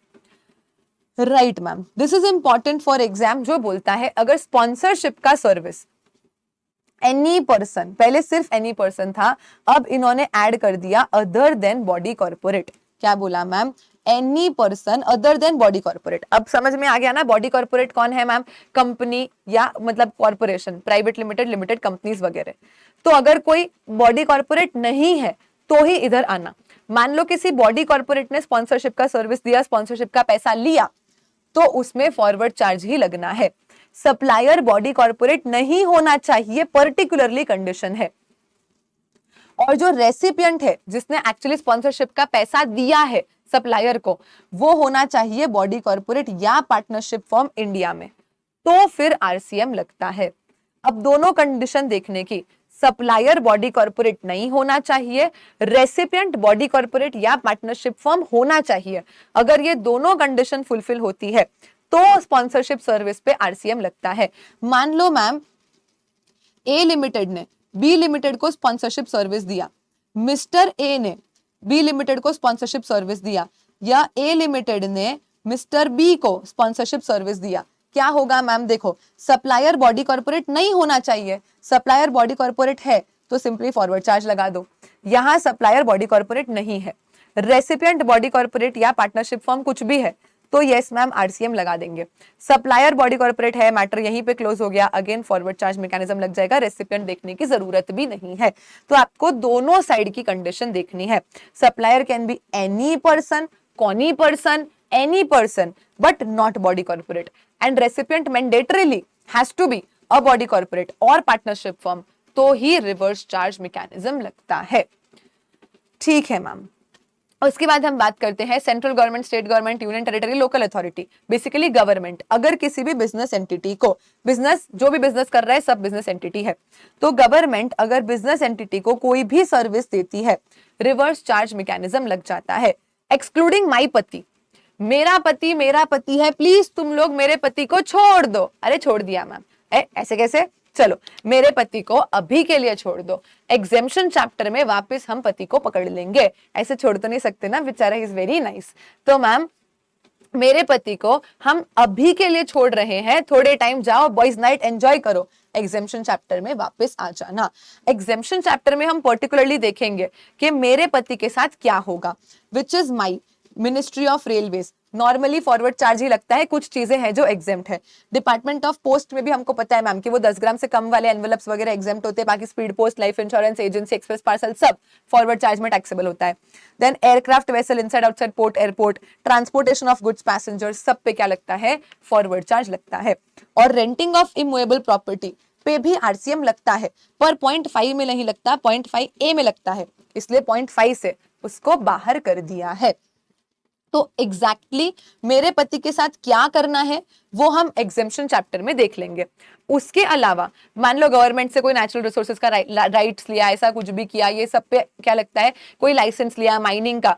Right ma'am, this is important for exam, जो बोलता है अगर स्पॉन्सरशिप का सर्विस एनी पर्सन, पहले सिर्फ एनी पर्सन था, अब इन्होंने ऐड कर दिया अदर देन बॉडी कॉर्पोरेट। क्या बोला ma'am? Any person other then body corporate. अब समझ में आ गया ना, बॉडी कॉर्पोरेट कौन है मैम? कंपनी या मतलब corporation, private limited, limited companies वगैरह। तो अगर कोई बॉडी कॉर्पोरेट नहीं है तो ही इधर आना। मान लो किसी बॉडी कॉर्पोरेट ने स्पॉन्सरशिप का सर्विस दिया, स्पॉन्सरशिप का पैसा लिया, तो उसमें फॉरवर्ड चार्ज ही लगना है। सप्लायर बॉडी कॉर्पोरेट नहीं होना चाहिए, पर्टिकुलरली कंडीशन है। और जो रेसिपिएंट है जिसने एक्चुअली स्पॉन्सरशिप का पैसा दिया है सप्लायर को, वो होना चाहिए बॉडी कॉर्पोरेट या पार्टनरशिप फर्म इंडिया में, तो फिर आरसीएम लगता है। अब दोनों कंडीशन देखने की, सप्लायर बॉडी कॉर्पोरेट नहीं होना चाहिए, रेसिपिएंट बॉडी कॉर्पोरेट या पार्टनरशिप फर्म होना चाहिए। अगर ये दोनों कंडीशन फुलफिल होती है तो स्पॉन्सरशिप सर्विस पे आरसीएम लगता है। मान लो मैम ए लिमिटेड ने बी लिमिटेड को स्पॉन्सरशिप सर्विस दिया, मिस्टर ए ने बी लिमिटेड को स्पॉन्सरशिप सर्विस दिया, या ए लिमिटेड ने मिस्टर बी को स्पॉन्सरशिप सर्विस दिया, क्या होगा मैम? देखो, सप्लायर बॉडी कॉर्पोरेट नहीं होना चाहिए, सप्लायर बॉडी कॉर्पोरेट है तो सिंपली फॉरवर्ड चार्ज लगा दो। यहां सप्लायर बॉडी कॉर्पोरेट नहीं है, रेसिपिएंट बॉडी कॉर्पोरेट या पार्टनरशिप फॉर्म कुछ भी है तो यस मैम आरसीएम लगा देंगे। सप्लायर बॉडी कॉर्पोरेट है, मैटर यहीं पे क्लोज हो गया, अगेन फॉरवर्ड चार्ज मैकेनिज्म लग जाएगा, रेसिपिएंट देखने की जरूरत भी नहीं है। तो आपको दोनों साइड की कंडीशन देखनी है। Supplier can be any person, कौनी person, any person but not body corporate, and recipient mandatorily has to be a body corporate और पार्टनरशिप फर्म, तो ही रिवर्स चार्ज मैकेनिज्म लगता है। ठीक है मैम। उसके बाद हम बात करते हैं central government, state government, union territory, local authority, basically government अगर किसी भी बिजनेस एंटिटी को, बिजनेस जो भी बिजनेस कर रहा है सब बिजनेस एंटिटी है, तो गवर्नमेंट अगर बिजनेस एंटिटी को कोई भी सर्विस देती है रिवर्स चार्ज मैकेनिज्म लग जाता है, एक्सक्लूडिंग माई पति। मेरा पति है, प्लीज तुम लोग मेरे पति को छोड़ दो। अरे छोड़ दिया मैम, ऐसे कैसे? चलो मेरे पति को अभी के लिए छोड़ दो, एग्जेम्पशन चैप्टर में वापस हम पति को पकड़ लेंगे, ऐसे छोड़ तो नहीं सकते ना, बेचारा इज वेरी नाइस। तो मैम मेरे पति को हम अभी के लिए छोड़ रहे हैं, थोड़े टाइम जाओ बॉयज नाइट एंजॉय करो, एग्जेम्पशन चैप्टर में वापस आ जाना। एग्जेम्पशन चैप्टर में हम पर्टिकुलरली देखेंगे कि मेरे पति के साथ क्या होगा, which is my ministry of railways. Normally forward charge ही लगता है, कुछ चीजें हैं जो एग्जेम्प्ट है। डिपार्टमेंट ऑफ पोस्ट में भी हमको पता है मैम कि वो 10 ग्राम से कम वाले एनवेलप्स वगैरह एग्जेम्प्ट होते हैं, बाकी speed post, life insurance, agency, express parcel सब फॉरवर्ड चार्ज में टैक्सेबल होता है। Then aircraft vessel, inside outside port, airport, transportation of goods, passengers, सब पे क्या लगता है? फॉरवर्ड चार्ज लगता है। और रेंटिंग ऑफ इमूवेबल प्रॉपर्टी पे भी आरसीएम लगता है, पर 0.5 में नहीं लगता, 0.5 ए में लगता है, इसलिए 0.5 से उसको बाहर कर दिया है। तो एग्जैक्टली मेरे पति के साथ क्या करना है वो हम एग्जेम्पशन चैप्टर में देख लेंगे। उसके अलावा मान लो गवर्नमेंट से कोई नेचुरल रिसोर्सेज का राइट्स लिया, ऐसा कुछ भी किया, ये सब पे क्या लगता है? कोई लाइसेंस लिया, माइनिंग का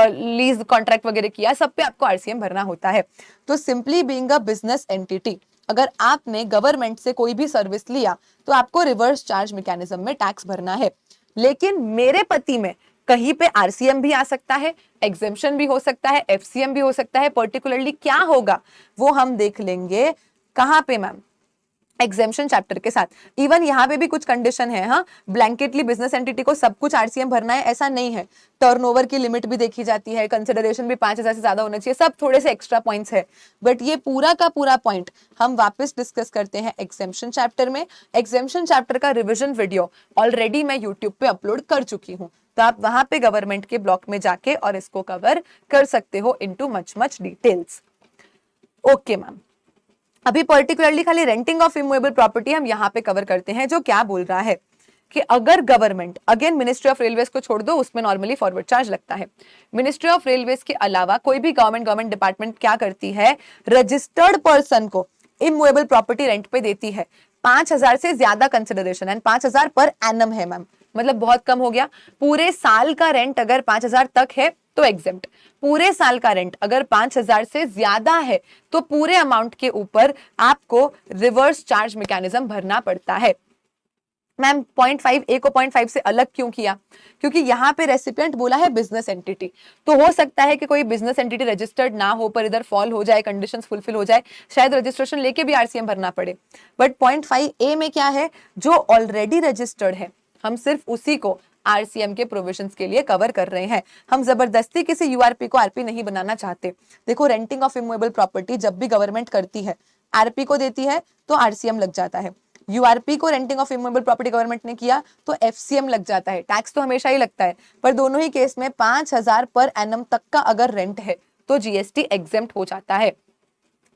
लीज कॉन्ट्रैक्ट वगैरह किया, सब पे आपको आरसीएम भरना होता है। तो simply being a business entity, अगर आपने गवर्नमेंट से कोई भी सर्विस लिया तो आपको रिवर्स चार्ज मैकेनिज्म में टैक्स भरना है। लेकिन मेरे पति में कहीं पे आरसीएम भी आ सकता है, एग्जेम्पशन भी हो सकता है, एफसीएम भी हो सकता है। पर्टिकुलरली क्या होगा वो हम देख लेंगे कहां पे मैम? एग्जेम्पशन चैप्टर के साथ। इवन यहाँ पे भी कुछ कंडीशन है, हाँ, ब्लैंकेटली बिजनेस एंटिटी को सब कुछ आरसीएम भरना है ऐसा नहीं है। टर्नओवर की लिमिट भी देखी जाती है, कंसिडरेशन भी 5,000 से ज्यादा होना चाहिए, सब थोड़े से एक्स्ट्रा पॉइंट्स है। बट ये पूरा का पूरा पॉइंट हम वापस डिस्कस करते हैं एग्जेम्पशन चैप्टर में। एग्जेम्पशन चैप्टर का रिविजन वीडियो ऑलरेडी मैं यूट्यूब पे अपलोड कर चुकी हूँ, तो आप वहां पे गवर्नमेंट के ब्लॉक में जाके और इसको कवर कर सकते हो into much details. Okay ma'am, अभी पर्टिकुलरली खाली रेंटिंग ऑफ इमूवेबल प्रॉपर्टी हम यहाँ पे कवर करते हैं, जो क्या बोल रहा है कि अगर government, again ministry of railways को छोड़ दो, उसमें नॉर्मली फॉरवर्ड चार्ज लगता है। मिनिस्ट्री ऑफ रेलवेज के अलावा कोई भी गवर्नमेंट डिपार्टमेंट क्या करती है? रजिस्टर्ड पर्सन को इमूवेबल प्रॉपर्टी रेंट पे देती है। 5,000 से ज्यादा कंसिडरेशन एंड 5,000 पर एनम है मैम, मतलब बहुत कम हो गया। पूरे साल का रेंट अगर 5,000 तक है तो एग्जेम्प्ट, पूरे साल का रेंट अगर 5,000 से ज्यादा है तो पूरे अमाउंट के ऊपर आपको रिवर्स चार्ज मैकेनिज्म भरना पड़ता है। मैम 0.5 ए को 0.5 से अलग क्यों किया? क्योंकि यहाँ पे रेसिपिएंट बोला है बिजनेस एंटिटी, तो हो सकता है कि कोई बिजनेस एंटिटी रजिस्टर्ड ना हो पर इधर फॉल हो जाए, कंडीशंस फुलफिल हो जाए, शायद रजिस्ट्रेशन लेके भी आरसीएम भरना पड़े। बट 0.5 ए में क्या है? जो ऑलरेडी रजिस्टर्ड है हम सिर्फ उसी को आरसीएम के प्रोविजंस के लिए कवर कर रहे हैं। हम जबरदस्ती किसी यूआरपी को आरपी नहीं बनाना चाहते। देखो रेंटिंग ऑफ इमूवेबल प्रॉपर्टी जब भी गवर्नमेंट करती है, आरपी को देती है तो आरसीएम लग जाता है। यूआरपी को renting of immovable property government ने किया तो एफसीएम लग जाता है। टैक्स तो हमेशा ही लगता है, पर दोनों ही केस में 5,000 पर एनम तक का अगर रेंट है तो जीएसटी एग्जेम्प्ट हो जाता है।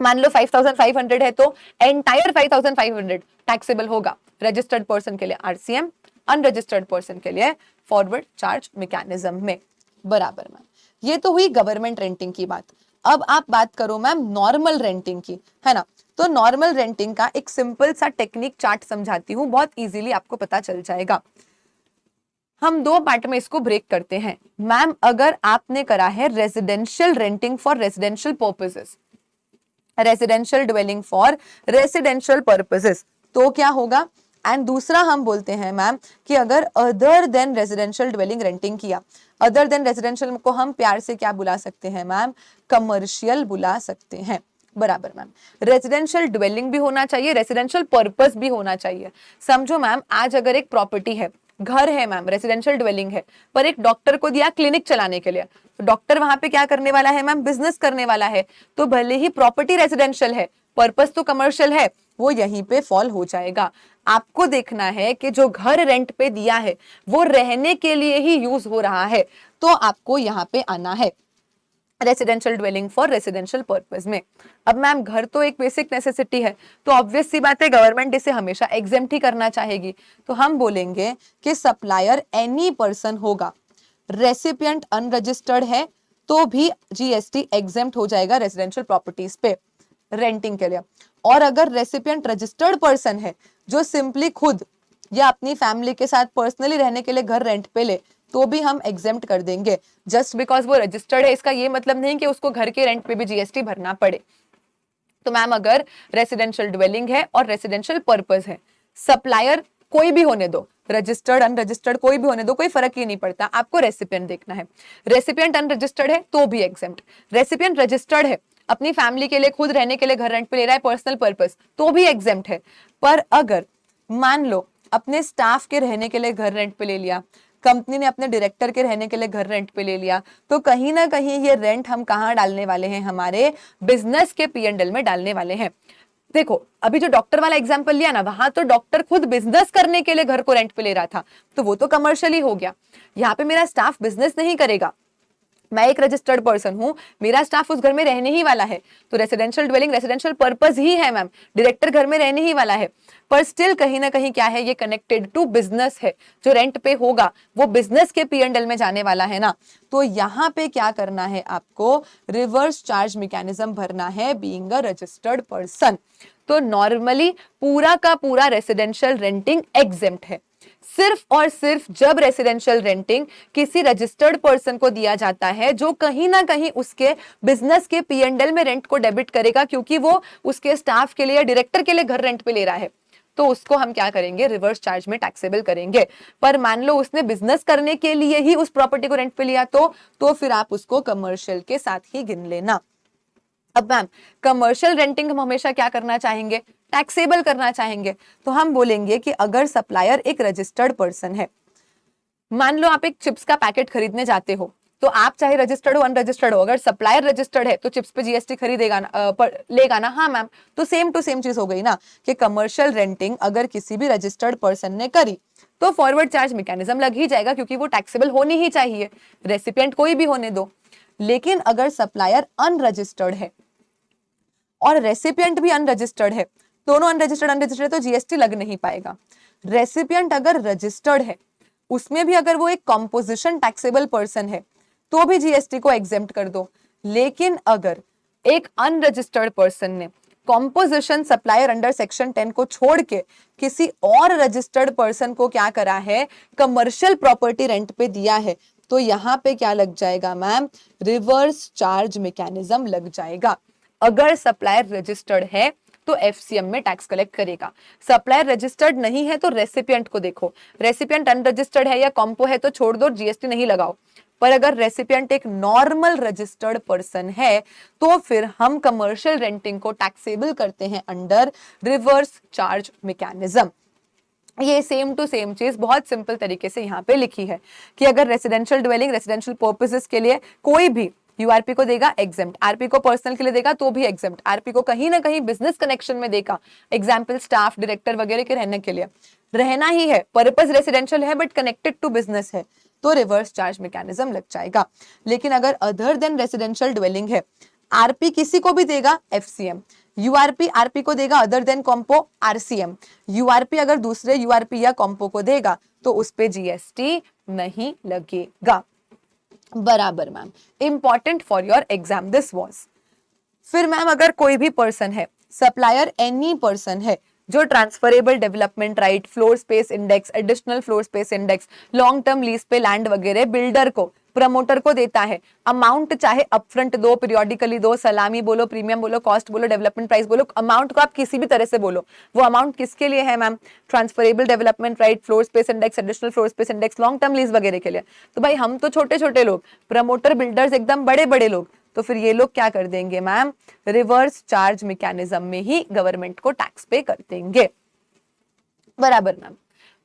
मान लो 5,500 है तो एंटायर 5,500 टैक्सेबल होगा रजिस्टर्ड पर्सन के लिए आरसीएम, अनरजिस्टर्ड पर्सन के लिए फॉरवर्ड चार्ज मैकेनिज्म में। बराबर मैम, ये तो हुई गवर्नमेंट रेंटिंग की बात। अब आप बात करो मैम नॉर्मल रेंटिंग की, है ना? तो नॉर्मल रेंटिंग का एक सिंपल सा टेक्निक चार्ट समझाती हूँ, बहुत इजीली आपको पता चल जाएगा। हम दो पार्ट में इसको ब्रेक करते हैं। मैम अगर आपने करा है residential renting for residential purposes, residential dwelling for residential purposes, तो क्या होगा? एंड दूसरा हम बोलते हैं मैम कि अगर other than residential dwelling renting किया, अदर देन रेजिडेंशियल को हम प्यार से क्या बुला सकते हैं मैम, कमर्शियल बुला सकते हैं। बराबर मैम, रेजिडेंशियल ड्वेलिंग भी होना चाहिए, रेजिडेंशियल पर्पस भी होना चाहिए। समझो मैम, आज अगर एक प्रॉपर्टी है, घर है मैम, रेजिडेंशियल ड्वेलिंग है, पर एक डॉक्टर को दिया क्लिनिक चलाने के लिए, तो डॉक्टर वहां पे क्या करने वाला है मैम, बिजनेस करने वाला है, तो भले ही प्रॉपर्टी रेजिडेंशियल है, पर्पस तो कमर्शियल है, वो यहीं पे फॉल हो जाएगा। आपको देखना है कि जो घर रेंट पे दिया है वो रहने के लिए ही यूज हो रहा है, तो आपको यहाँ पे आना है residential dwelling for residential purpose में। अब मैम घर तो एक बेसिक नेसेसिटी है, तो ऑब्वियस सी बात है गवर्नमेंट इसे हमेशा एग्जेम्प्ट ही करना चाहेगी, तो हम बोलेंगे कि सप्लायर एनी पर्सन होगा, रेसिपिएंट अनरजिस्टर्ड है तो भी जीएसटी एग्जेम्प्ट हो जाएगा रेसिडेंशियल प्रॉपर्टीज पे रेंटिंग के लिए। और अगर रेसिपिएंट रजिस्टर्ड पर्सन है जो सिंपली खुद या अपनी फैमिली के साथ पर्सनली रहने के लिए घर रेंट पे ले, तो भी हम एग्जेम्प्ट कर देंगे। जस्ट बिकॉज वो रजिस्टर्ड है इसका ये मतलब नहीं कि उसको घर के रेंट पे भी जीएसटी भरना पड़े। तो मैम अगर रेसिडेंशियल ड्वेलिंग है और रेसिडेंशियल पर्पस है, सप्लायर कोई भी होने दो, रजिस्टर्ड अनरजिस्टर्ड कोई भी होने दो, कोई फर्क ही नहीं पड़ता, आपको रेसिपिएंट देखना है। रेसिपिएंट अनरजिस्टर्ड है तो भी एग्जेम्प्ट, रेसिपिएंट रजिस्टर्ड है, अपनी फैमिली के लिए खुद रहने के लिए घर रेंट पे ले रहा है पर्सनल पर्पस, तो भी एग्जेम्प्ट है। पर अगर मान लो अपने स्टाफ के रहने के लिए घर रेंट पे ले लिया, कंपनी ने अपने डायरेक्टर के रहने के लिए घर रेंट पे ले लिया, तो कहीं ना कहीं ये रेंट हम कहाँ डालने वाले हैं, हमारे बिजनेस के पीएनएल में डालने वाले हैं। देखो अभी जो डॉक्टर वाला एग्जांपल लिया ना, वहां तो डॉक्टर खुद बिजनेस करने के लिए घर को रेंट पे ले रहा था, तो वो तो कमर्शियली हो गया। यहाँ पे मेरा स्टाफ बिजनेस नहीं करेगा, मैं एक रजिस्टर्ड पर्सन हूं, मेरा स्टाफ उस घर में रहने ही वाला है, तो रेसिडेंशियल ड्वेलिंग रेसिडेंशियल पर्पस ही है मैम, डायरेक्टर घर में रहने ही वाला है, पर स्टिल कहीं ना कहीं क्या है, ये कनेक्टेड टू बिजनेस है, जो रेंट पे होगा वो बिजनेस के पीएनएल में जाने वाला है ना। तो यहाँ पे क्या करना है, आपको रिवर्स चार्ज मैकेनिज्म भरना है बीइंग अ रजिस्टर्ड पर्सन। तो नॉर्मली पूरा का पूरा रेसिडेंशियल रेंटिंग एग्जेम्प्ट है, सिर्फ और सिर्फ जब रेसिडेंशियल रेंटिंग किसी रजिस्टर्ड पर्सन को दिया जाता है जो कहीं ना कहीं उसके बिजनेस के पीएनएल में रेंट को डेबिट करेगा, क्योंकि वो उसके स्टाफ के लिए, डायरेक्टर के लिए घर रेंट पे ले रहा है, तो उसको हम क्या करेंगे, रिवर्स चार्ज में टैक्सेबल करेंगे। पर मान लो उसने बिजनेस करने के लिए ही उस प्रॉपर्टी को रेंट पे लिया, तो फिर आप उसको कमर्शियल के साथ ही गिन लेना। अब मैम कमर्शियल रेंटिंग हम हमेशा क्या करना चाहेंगे, टैक्सेबल करना चाहेंगे, तो हम बोलेंगे कि अगर सप्लायर एक रजिस्टर्ड पर्सन है, मान लो आप एक चिप्स का पैकेट खरीदने जाते हो, तो आप चाहे रजिस्टर्ड हो अनरजिस्टर्ड हो, अगर सप्लायर रजिस्टर्ड है तो चिप्स पे जीएसटी खरीदेगा ना, लेगा ना। हाँ मैम, तो सेम टू सेम चीज हो गई ना कि कमर्शियल रेंटिंग अगर किसी भी रजिस्टर्ड पर्सन ने करी तो फॉरवर्ड चार्ज मैकेनिज्म लग ही जाएगा, क्योंकि वो टैक्सेबल होनी ही चाहिए, रेसिपिएंट कोई भी होने दो। लेकिन अगर सप्लायर अनरजिस्टर्ड है और रेसिपिएंट भी अनरजिस्टर्ड है, दोनों अनरजिस्टर्ड तो जीएसटी लग नहीं पाएगा। रेसिपिएंट अगर रजिस्टर्ड है, उसमें भी अगर वो एक कॉम्पोजिशन टैक्सेबल पर्सन है, तो भी जीएसटी को एग्जेम्प्ट कर दो। लेकिन अगर एक अनरजिस्टर्ड पर्सन ने कॉम्पोजिशन सप्लायर अंडर सेक्शन 10 को छोड़ के किसी और रजिस्टर्ड पर्सन को क्या करा है, कमर्शियल प्रॉपर्टी रेंट पे दिया है, तो यहां पे क्या लग जाएगा मैम, रिवर्स चार्ज मैकेनिज्म लग जाएगा। अगर सप्लायर रजिस्टर्ड है तो एफसीएम में टैक्स कलेक्ट करेगा, सप्लायर रजिस्टर्ड नहीं है तो रेसिपिएंट को देखो, रेसिपिएंट अनरजिस्टर्ड है या कॉम्पो है तो छोड़ दो, जीएसटी नहीं लगाओ। पर अगर रेसिपिएंट एक नॉर्मल रजिस्टर्ड पर्सन है तो फिर हम कमर्शियल रेंटिंग को टैक्सेबल करते हैं अंडर रिवर्स चार्ज मैकेनिज्म। ये सेम टू सेम चीज बहुत सिंपल तरीके से यहाँ पे लिखी है कि अगर रेसिडेंशियल ड्वेलिंग रेसिडेंशियल पर्पसेस के लिए कोई भी यूआरपी को देगा एग्जेम्प्ट, आरपी को पर्सनल के लिए देगा तो भी एग्जेम्प्ट, आरपी को कहीं ना कहीं बिजनेस कनेक्शन में देगा, एग्जाम्पल स्टाफ डायरेक्टर वगैरह के रहने के लिए रहना ही है, पर्पस रेसिडेंशियल है बट कनेक्टेड टू बिजनेस है, तो रिवर्स चार्ज मैकेनिज्म लग जाएगा। लेकिन अगर अदर देन रेसिडेंशियल ड्वेलिंग है, आरपी किसी को भी देगा एफसीएम, यूआरपी आरपी को देगा other than compo RCM, URP अगर दूसरे यूआरपी या कॉम्पो को देगा तो उस पे जीएसटी नहीं लगेगा। बराबर ma'am, important for your exam this was. फिर मैम अगर कोई भी पर्सन है, सप्लायर एनी पर्सन है जो transferable development right, floor space index, additional floor space index, long term lease पे लैंड वगैरह बिल्डर को प्रमोटर को देता है। अमाउंट चाहे अपफ्रंट दो, पीरियोडिकली दो, सलामी बोलो, प्रीमियम बोलो, कॉस्ट बोलो, डेवलपमेंट प्राइस बोलो, अमाउंट को आप किसी भी तरह से बोलो, वो अमाउंट किसके लिए है ma'am? Transferable development right, floor space index, additional floor space index, long term lease वगैरह के लिए। तो भाई हम तो छोटे छोटे लोग, प्रमोटर बिल्डर्स एकदम बड़े बड़े लोग, तो फिर ये लोग क्या कर देंगे मैम? रिवर्स चार्ज मैकेनिज्म में ही गवर्नमेंट को टैक्स पे कर देंगे। बराबर मैम।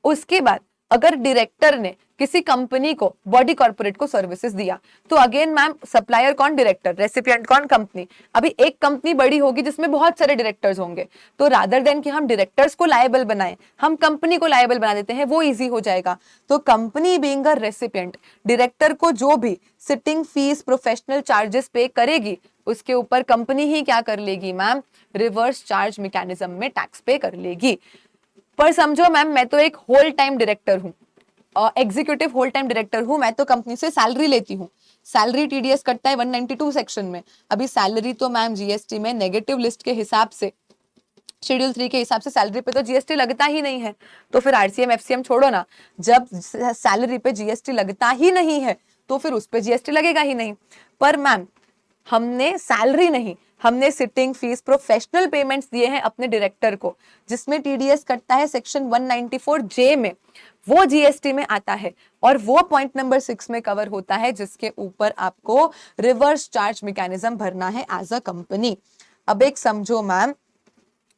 उसके बाद अगर डायरेक्टर ने किसी कंपनी को, बॉडी कॉर्पोरेट को सर्विसेज दिया, तो अगेन मैम सप्लायर कौन? डायरेक्टर, रेसिपिएंट कौन? कंपनी। अभी एक कंपनी बड़ी होगी जिसमें बहुत सारे डायरेक्टर्स होंगे, तो रादर देन कि हम डायरेक्टर्स को लायबल बनाएं, हम कंपनी को लायबल बना देते हैं, वो इजी हो जाएगा। तो company being a recipient, director को जो भी सिटिंग फीस, प्रोफेशनल चार्जेस पे करेगी, उसके ऊपर कंपनी ही क्या कर लेगी मैम? रिवर्स चार्ज मैकेनिज्म में टैक्स पे कर लेगी। पर समझो मैम मैं तो एक होल टाइम डायरेक्टर हूँ, एग्जीक्यूटिव होल टाइम डायरेक्टर हूँ, मैं तो कंपनी से सैलरी लेती हूँ, सैलरी टीडीएस कटता है 192 सेक्शन में। अभी सैलरी तो मैम जीएसटी में नेगेटिव लिस्ट के हिसाब से, शेड्यूल 3 के हिसाब से सैलरी पे तो जीएसटी लगता ही नहीं है, तो फिर आरसीएम एफसीएम छोड़ो ना, जब सैलरी पे जीएसटी लगता ही नहीं है तो फिर उस पे जीएसटी लगेगा ही नहीं। पर मैम हमने सैलरी नहीं, हमने सिटिंग फीस, प्रोफेशनल पेमेंट्स दिए हैं अपने डायरेक्टर को, जिसमें टीडीएस कटता है सेक्शन 194 जे में, वो जीएसटी में आता है, और वो पॉइंट नंबर 6 में कवर होता है, जिसके ऊपर आपको रिवर्स चार्ज मैकेनिज्म भरना है एज अ कंपनी। अब एक समझो मैम,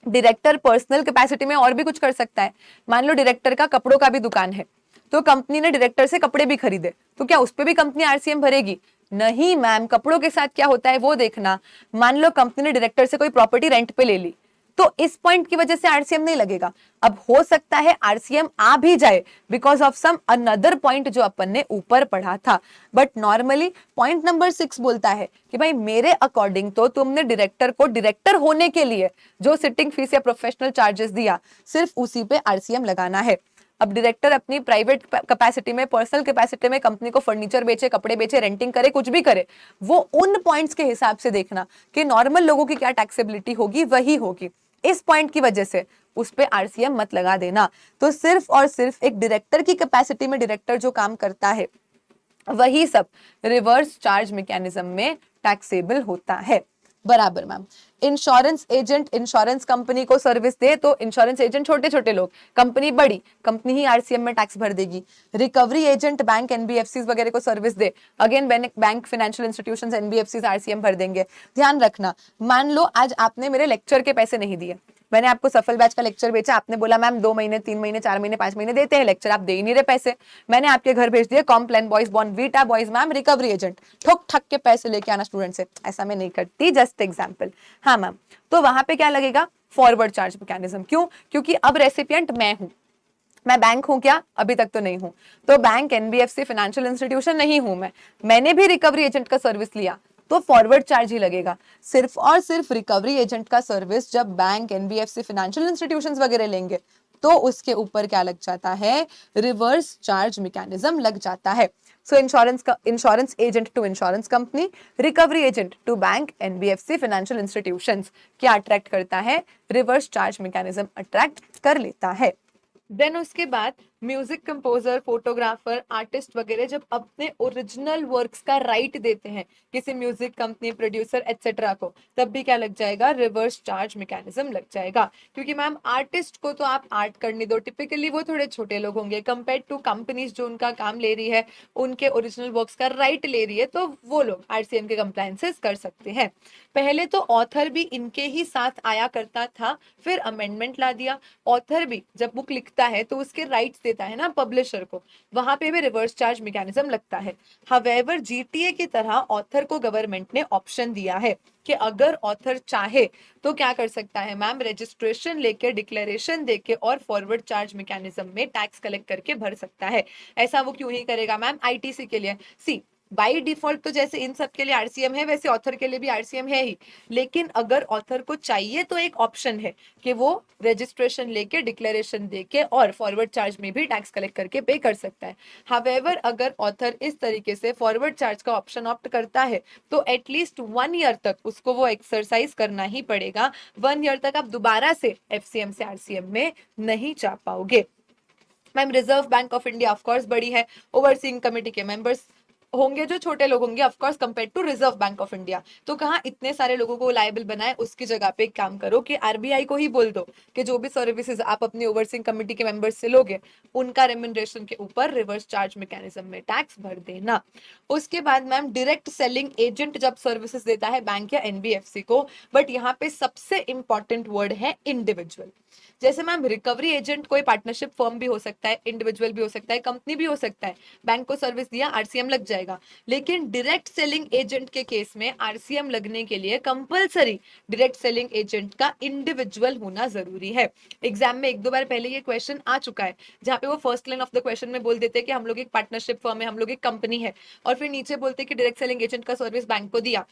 डायरेक्टर पर्सनल कैपेसिटी में और भी कुछ कर सकता है। मान लो डायरेक्टर का कपड़ों का भी दुकान है, तो कंपनी ने डायरेक्टर से कपड़े भी खरीदे, तो क्या उस पे भी कंपनी आरसीएम भरेगी? नहीं मैम, कपड़ों के साथ क्या होता है वो देखना। मान लो कंपनी ने डायरेक्टर से कोई प्रॉपर्टी रेंट पे ले ली, तो इस पॉइंट की वजह से आरसीएम नहीं लगेगा। अब हो सकता है आरसीएम आ भी जाए because of some another point जो अपन ने ऊपर पढ़ा था, बट नॉर्मली पॉइंट नंबर 6 बोलता है कि भाई मेरे अकॉर्डिंग तो तुमने डायरेक्टर को डायरेक्टर होने के लिए जो सिटिंग फीस या प्रोफेशनल चार्जेस दिया, सिर्फ उसी पे आरसीएम लगाना है। अब डायरेक्टर अपनी प्राइवेट कैपेसिटी में, पर्सनल कैपेसिटी में कंपनी को फर्नीचर बेचे, कपड़े बेचे, रेंटिंग करे, कुछ भी करे, वो उन पॉइंट्स के हिसाब से देखना कि नॉर्मल लोगों की क्या टैक्सेबिलिटी होगी, वही होगी। इस पॉइंट की वजह से उस पे आरसीएम मत लगा देना। तो सिर्फ और सिर्फ एक डायरेक्टर की कैपेसिटी में डायरेक्टर जो काम करता है, वही सब रिवर्स चार्ज मैकेनिज्म में टैक्सेबल होता है। बराबर ma'am. Insurance agent insurance company को सर्विस दे, तो इंश्योरेंस एजेंट छोटे छोटे लोग, कंपनी बड़ी, कंपनी ही आरसीएम में टैक्स भर देगी। रिकवरी एजेंट बैंक एनबीएफसी वगैरह को सर्विस दे, again bank financial institutions NBFC RCM भर देंगे। ध्यान रखना, मान लो आज आपने मेरे लेक्चर के पैसे नहीं दिए, मैंने आपको सफल बैच का लेक्चर बेचा, आपने बोला मैम 2 महीने 3 महीने 4 महीने 5 महीने देते हैं लेक्चर, आप दे ही नहीं रहे पैसे, मैंने आपके घर भेज दिए Complan boys Bournvita boys ma'am recovery agent, ठोक ठक के पैसे लेके आना स्टूडेंट से। ऐसा मैं नहीं करती, जस्ट एग्जाम्पल। हाँ मैम, तो वहां पे क्या लगेगा? Forward charge mechanism. क्यों? क्योंकि अब रेसिपिएंट मैं हूं, मैं बैंक हूं क्या? अभी तक तो नहीं हूं, तो बैंक एनबीएफसी फाइनेंशियल इंस्टीट्यूशन नहीं हूं मैंने भी रिकवरी एजेंट का सर्विस लिया, तो फॉरवर्ड चार्ज ही लगेगा। सिर्फ और सिर्फ रिकवरी एजेंट का सर्विस जब बैंक एनबीएफसी फाइनेंशियल इंस्टीट्यूशंस वगैरह लेंगे, तो उसके ऊपर क्या लग जाता है? रिवर्स चार्ज मैकेनिज्म लग जाता है। So insurance agent to insurance company, recovery agent to bank NBFC financial institutions क्या अट्रैक्ट करता है? रिवर्स चार्ज मैकेनिज्म अट्रैक्ट कर लेता है। देन उसके बाद म्यूजिक कंपोजर, फोटोग्राफर, आर्टिस्ट वगैरह जब अपने ओरिजिनल वर्क्स का राइट देते हैं किसी म्यूजिक कंपनी, प्रोड्यूसर एटसेट्रा को, तब भी क्या लग जाएगा? रिवर्स चार्ज मैकेनिज्म लग जाएगा। क्योंकि मैम आर्टिस्ट को तो आप आर्ट करने दो, टिपिकली वो थोड़े छोटे लोग होंगे कंपेयर टू कंपनीज जो उनका काम ले रही है, उनके ओरिजिनल वर्क्स का राइट ले रही है, तो वो लोग आरसीएम के कंप्लायंसेस कर सकते हैं। पहले तो ऑथर भी इनके ही साथ आया करता था, फिर अमेंडमेंट ला दिया। ऑथर भी जब बुक लिखता है तो उसके राइट्स देता है ना पब्लिशर को, वहां पे भी रिवर्स चार्ज मैकेनिज्म लगता है। हावेवर जीटीए की तरह ऑथर को गवर्नमेंट ने ऑप्शन दिया है कि अगर ऑथर चाहे तो क्या कर सकता है मैम? रजिस्ट्रेशन लेके, डिक्लेरेशन देके और फॉरवर्ड चार्ज मैकेनिज्म में टैक्स कलेक्ट करके भर सकता है। ऐसा वो क्यों ही करेगा मैम? आईटीसी के लिए सी बाई डिफॉल्ट तो जैसे इन सब के लिए आरसीएम है, वैसे ऑथर के लिए भी आरसीएम है ही, लेकिन अगर ऑथर को चाहिए तो एक ऑप्शन है कि वो रजिस्ट्रेशन लेके, डिक्लेरेशन देके और फॉरवर्ड चार्ज में भी टैक्स कलेक्ट करके पे कर सकता है। हावेवर अगर ऑथर इस तरीके से फॉरवर्ड चार्ज का ऑप्शन ऑप्ट करता है, तो एटलीस्ट 1 ईयर तक उसको वो एक्सरसाइज करना ही पड़ेगा। 1 ईयर तक आप दोबारा से एफसीएम से आरसीएम में नहीं जा पाओगे। Ma'am reserve bank of India of course बड़ी है, ओवरसीइंग कमेटी के मेंबर्स होंगे जो छोटे लोग होंगे of course compare to reserve bank of India. तो कहाँ इतने सारे लोगों को लायबल बनाए, उसकी जगह पे एक काम करो कि आरबीआई को ही बोल दो कि जो भी सर्विसेज आप अपनी ओवरसीइंग कमेटी के मेंबर्स से लोगे उनका रेम्युनरेशन के ऊपर रिवर्स चार्ज मैकेनिज्म में टैक्स भर देना। उसके बाद मैम डायरेक्ट सेलिंग एजेंट जब सर्विसेज देता है बैंक या एनबीएफसी को, बट यहाँ पे सबसे इंपॉर्टेंट वर्ड है इंडिविजुअल। जैसे मैम रिकवरी एजेंट कोई पार्टनरशिप फर्म भी हो सकता है, इंडिविजुअल भी हो सकता है, कंपनी भी हो सकता है, बैंक को सर्विस दिया आरसीएम लग जाएगा। लेकिन डायरेक्ट सेलिंग एजेंट के केस में आरसीएम लगने के लिए कंपलसरी डायरेक्ट सेलिंग एजेंट का इंडिविजुअल होना जरूरी है। एग्जाम में एक दो बार पहले ये क्वेश्चन आ चुका है, जहां पे वो first line of the question में बोल देते हैं कि हम लोग एक पार्टनरशिप फर्म है, हम लोग एक कंपनी है, और फिर नीचे बोलते हैं कि डायरेक्ट सेलिंग एजेंट का सर्विस बैंक को दिया।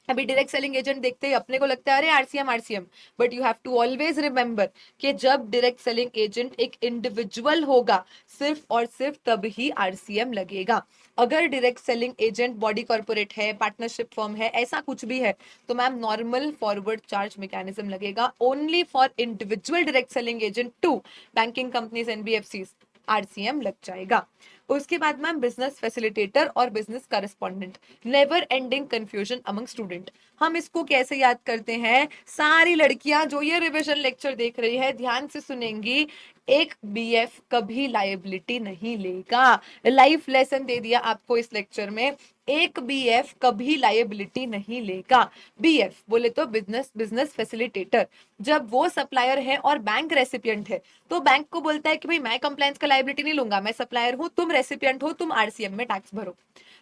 अभी डायरेक्ट सेलिंग एजेंट देखते ही अपने को लगता है अरे RCM RCM, but you have to always remember कि जब डायरेक्ट सेलिंग एजेंट एक इंडिविजुअल होगा सिर्फ और सिर्फ तब ही आरसीएम लगेगा। अगर direct selling agent body corporate है, पार्टनरशिप फर्म है, ऐसा कुछ भी है, तो ma'am normal forward charge mechanism लगेगा only for individual direct selling agent to banking companies NBFC, RCM लग जाएगा। उसके बाद मैम बिजनेस फैसिलिटेटर और business correspondent, never ending confusion among student. हम इसको कैसे याद करते हैं, सारी लड़कियां जो ये रिवीजन लेक्चर देख रही है ध्यान से सुनेंगी। एक बीएफ कभी लायबिलिटी नहीं लेगा, लाइफ लेसन दे दिया आपको इस लेक्चर में। एक बीएफ कभी लायबिलिटी नहीं लेगा। बीएफ बोले तो बिजनेस फैसिलिटेटर, जब वो सप्लायर है और बैंक रेसिपिएंट है तो बैंक को बोलता है कि भाई मैं कंप्लायंस का लायबिलिटी नहीं लूंगा, मैं सप्लायर हूं, तुम रेसिपिएंट हो, तुम आरसीएम में टैक्स भरो।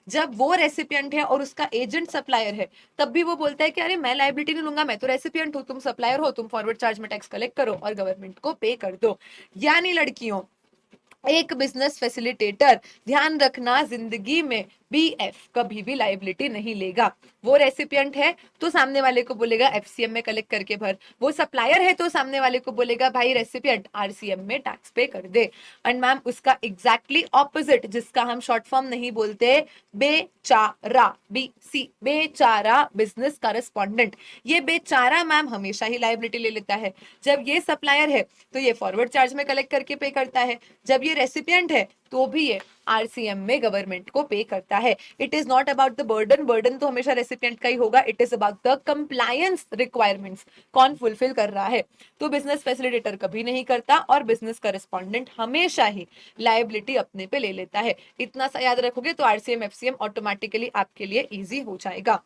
जब वो रेसिपिएंट है और उसका एजेंट सप्लायर है तब भी वो बोलता है कि अरे मैं लायबिलिटी नहीं लूंगा, मैं तो रेसिपिएंट हूं, तुम सप्लायर हो, तुम फॉरवर्ड चार्ज में टैक्स कलेक्ट करो और गवर्नमेंट को पे कर दो। यानी लड़कियों, एक बिजनेस फैसिलिटेटर, ध्यान रखना जिंदगी में बीएफ कभी भी लायबिलिटी नहीं लेगा। वो रेसिपिएंट है तो सामने वाले को बोलेगा एफसीएम में कलेक्ट करके भर, वो सप्लायर है तो सामने वाले को बोलेगा भाई रेसिपिएंट आरसीएम में टैक्स पे कर दे। एंड मैम उसका एग्जैक्टली ऑपोजिट, जिसका हम शॉर्ट फॉर्म नहीं बोलते, बेचारा, बीसी, बेचारा बिजनेस करस्पॉन्डेंट। ये बेचारा मैम हमेशा ही लायबिलिटी ले लेता है। जब ये सप्लायर है तो ये फॉरवर्ड चार्ज में कलेक्ट करके पे करता है, जब ये रेसिपिएंट है तो भी ये आरसीएम में गवर्नमेंट को पे करता है। It is not about the burden, burden तो हमेशा रेसिपिएंट का ही होगा, it is about the compliance requirements, कौन फुलफिल कर रहा है। तो बिजनेस फैसिलिटेटर कभी नहीं करता और बिजनेस करस्पॉन्डेंट हमेशा ही लायबिलिटी अपने पे ले लेता है। इतना सा याद रखोगे तो आरसीएम एफसीएम ऑटोमेटिकली आपके लिए इजी हो जाएगा।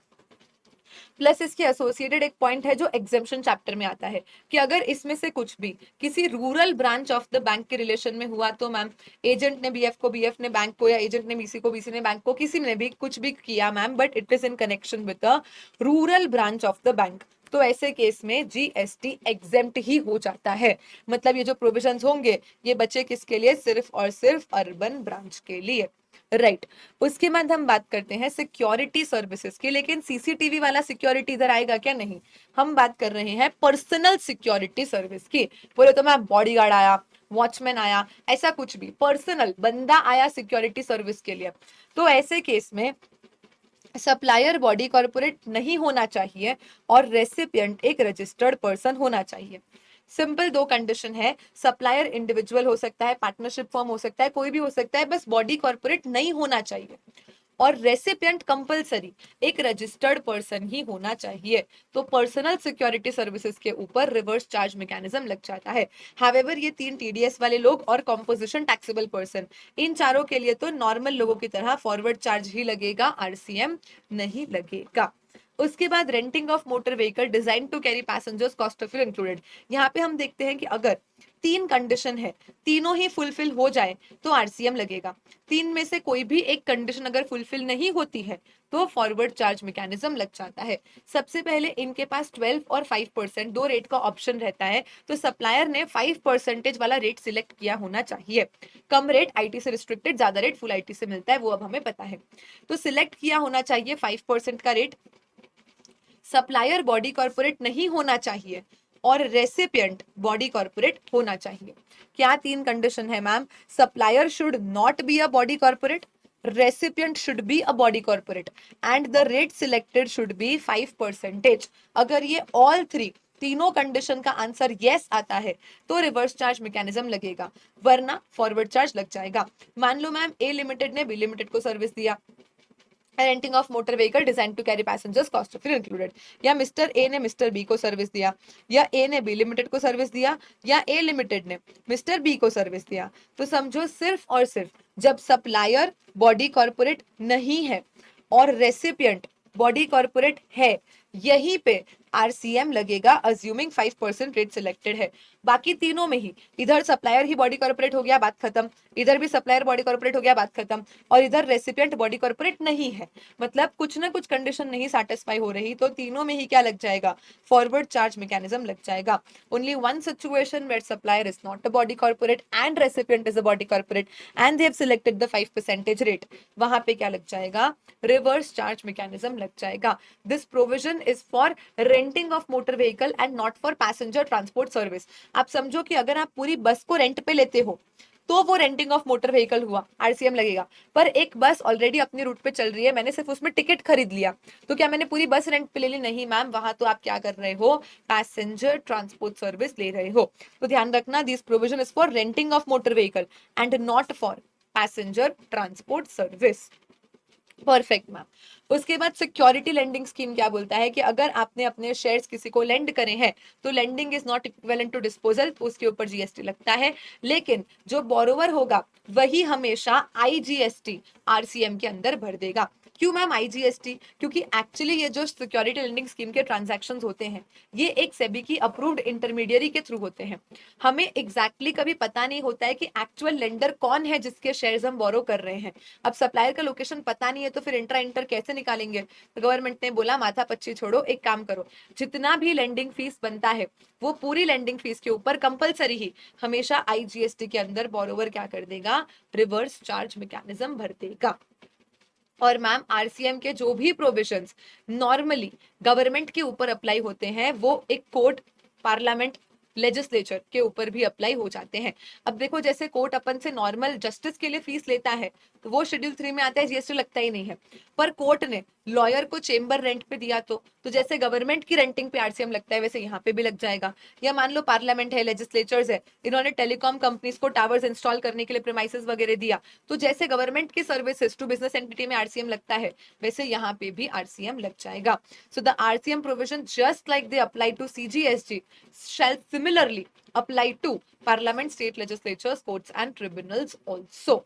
प्लस इसके एसोसिएटेड एक पॉइंट है जो एग्जेम्पशन चैप्टर में आता है कि अगर इसमें से कुछ भी किसी rural branch of the bank के रिलेशन में हुआ तो मैम एजेंट ने बीएफ को, बीएफ ने बैंक को, या एजेंट ने बीसी को, बीसी ने बैंक को, किसी ने भी कुछ भी किया ma'am, but it is in connection with the rural branch of the bank, तो ऐसे केस में जीएसटी एग्जेम्प्ट ही हो जाता है। मतलब ये जो प्रोविजंस होंगे ये बचे किसके लिए, सिर्फ और सिर्फ अर्बन ब्रांच के लिए, राइट। उसके बाद हम बात करते हैं सिक्योरिटी सर्विसेज की, लेकिन सीसीटीवी वाला सिक्योरिटी इधर आएगा क्या, नहीं। हम बात कर रहे हैं पर्सनल सिक्योरिटी सर्विस की। बोले तो मैं बॉडीगार्ड आया, वॉचमैन आया, ऐसा कुछ भी पर्सनल बंदा आया सिक्योरिटी सर्विस के लिए, तो ऐसे केस में सप्लायर बॉडी कॉर्पोरेट नहीं होना चाहिए और रेसिपिएंट एक रजिस्टर्ड पर्सन होना चाहिए। सिंपल दो कंडीशन है, सप्लायर इंडिविजुअल हो सकता है, पार्टनरशिप फर्म हो सकता है, कोई भी हो सकता है, बस बॉडी कॉर्पोरेट नहीं होना चाहिए। और रेसिपिएंट कंपलसरी एक रजिस्टर्ड पर्सन ही होना चाहिए। तो पर्सनल सिक्योरिटी सर्विसेज के ऊपर रिवर्स चार्ज मैकेनिज्म लग जाता है। हावेवर ये तीन टीडीएस वाले लोग और कॉम्पोजिशन टैक्सेबल पर्सन, इन चारों के लिए तो नॉर्मल लोगों की तरह फॉरवर्ड चार्ज ही लगेगा, आरसीएम नहीं लगेगा। उसके बाद renting of motor vehicle design to carry passengers, cost of fuel included. यहाँ पे हम देखते हैं कि अगर तीन कंडीशन है, तीनों ही फुलफिल हो जाए तो आरसीएम लगेगा। तीन में से कोई भी एक कंडीशन अगर फुलफिल नहीं होती है तो फॉरवर्ड चार्ज मैकेनिज्म लग जाता है। सबसे पहले इनके पास 12 और 5% दो रेट का ऑप्शन रहता है, तो सप्लायर ने 5% वाला रेट सिलेक्ट किया होना चाहिए। कम रेट आईटी से रिस्ट्रिक्टेड, ज्यादा रेट फुल आईटी से मिलता है, वो अब हमें पता है। तो सिलेक्ट किया होना चाहिए 5% का रेट, सप्लायर बॉडी कॉर्पोरेट नहीं होना चाहिए और रेसिपिएंट बॉडी कॉर्पोरेट होना चाहिए। क्या तीन कंडीशन है ma'am, supplier should not be a body corporate, recipient should be a body corporate and the rate selected should be 5%। अगर ये ऑल थ्री तीनों कंडीशन का आंसर यस आता है तो रिवर्स चार्ज मैकेनिज्म लगेगा, वरना फॉरवर्ड चार्ज लग जाएगा। मान लो मैम ए लिमिटेड ने बी लिमिटेड को सर्विस दिया, renting of motor vehicle design to carry passengers cost of included. या मिस्टर ए ने मिस्टर बी को सर्विस दिया, या ए ने बी लिमिटेड को सर्विस दिया, या ए लिमिटेड ने मिस्टर बी को सर्विस दिया। तो समझो सिर्फ और सिर्फ जब सप्लायर बॉडी कॉर्पोरेट नहीं है और रेसिपिएंट बॉडी कॉर्पोरेट है, यहीं पे आरसीएम लगेगा, अज्यूमिंग 5% रेट सिलेक्टेड है। बाकी तीनों में ही, इधर सप्लायर ही बॉडी कॉर्पोरेट हो गया, बात खत्म, इधर भी सप्लायर बॉडी कॉर्पोरेट हो गया, बात खत्म, और इधर रेसिपिएंट बॉडी कॉर्पोरेट नहीं है, मतलब कुछ ना कुछ कंडीशन नहीं सेटिस्फाई हो रही, तो तीनों में ही क्या लग जाएगा, फॉरवर्ड चार्ज मैकेनिज्म लग जाएगा। Only one situation where supplier is not a body corporate and recipient is a body corporate and they have selected the 5% rate, वहां पे क्या लग जाएगा, रिवर्स चार्ज मैकेनिज्म लग जाएगा। This provision is for renting of motor vehicle and not for passenger transport service. आप समझो कि अगर आप पूरी बस को रेंट पे लेते हो तो वो रेंटिंग ऑफ मोटर व्हीकल हुआ, आरसीएम लगेगा। पर एक बस ऑलरेडी अपनी रूट पे चल रही है, मैंने सिर्फ उसमें टिकट खरीद लिया, तो क्या मैंने पूरी बस रेंट पे ले ली? नहीं मैम, वहां तो आप क्या कर रहे हो, पैसेंजर ट्रांसपोर्ट सर्विस ले रहे हो। तो ध्यान रखना, this provision is for renting of motor vehicle and not for passenger transport service. Perfect ma'am. उसके बाद सिक्योरिटी लेंडिंग स्कीम क्या बोलता है कि अगर आपने अपने शेयर्स किसी को लेंड करे हैं तो lending is not equivalent to disposal, तो उसके ऊपर जीएसटी लगता है, लेकिन जो बोरोवर होगा वही हमेशा आईजीएसटी आरसीएम के अंदर भर देगा। क्यों मैम आईजीएसटी? क्योंकि एक्चुअली ये जो सिक्योरिटी लेंडिंग स्कीम के ट्रांजैक्शंस होते हैं ये एक सेबी की अप्रूव्ड इंटरमीडियरी के थ्रू होते हैं। हमें एग्जैक्टली कभी पता नहीं होता है कि एक्चुअल लेंडर कौन है जिसके शेयर्स हम बोरो कर रहे हैं। अब सप्लायर का लोकेशन पता नहीं है तो फिर इंटर कैसे निकालेंगे? तो गवर्नमेंट ने बोला माथा पच्ची छोड़ो, एक काम करो, जितना भी लेंडिंग फीस बनता है वो पूरी लेंडिंग फीस के ऊपर कंपलसरी ही हमेशा आईजीएसटी के अंदर बोरोवर क्या कर देगा, रिवर्स चार्ज मैकेनिज्म भर देगा। और मैम आरसीएम के जो भी प्रोविजंस नॉर्मली गवर्नमेंट के ऊपर अप्लाई होते हैं वो एक कोर्ट, पार्लियामेंट, लेजिस्लेचर के ऊपर भी अप्लाई हो जाते हैं। अब देखो जैसे कोर्ट अपन से नॉर्मल जस्टिस के लिए फीस लेता है तो वो शेड्यूल 3 में आता है, जीएसटी लगता ही नहीं है। पर कोर्ट ने लॉयर को चेंबर रेंट पे दिया तो जैसे गवर्नमेंट की रेंटिंग पे आरसीएम लगता है वैसे यहाँ पे भी लग जाएगा। या मान लो पार्लियामेंट है, लेजिस्लेचर्स है, इन्होंने टेलीकॉम कंपनीज को टावर्स इंस्टॉल करने के लिए प्रीमाइसेस वगैरह दिया, तो जैसे गवर्नमेंट की सर्विसेज टू बिजनेस एंटिटी में आरसीएम लगता है वैसे यहाँ पे भी आरसीएम लग जाएगा। So the RCM provision just like they apply to CGST shall similarly apply to parliament, state legislatures, courts and tribunals also.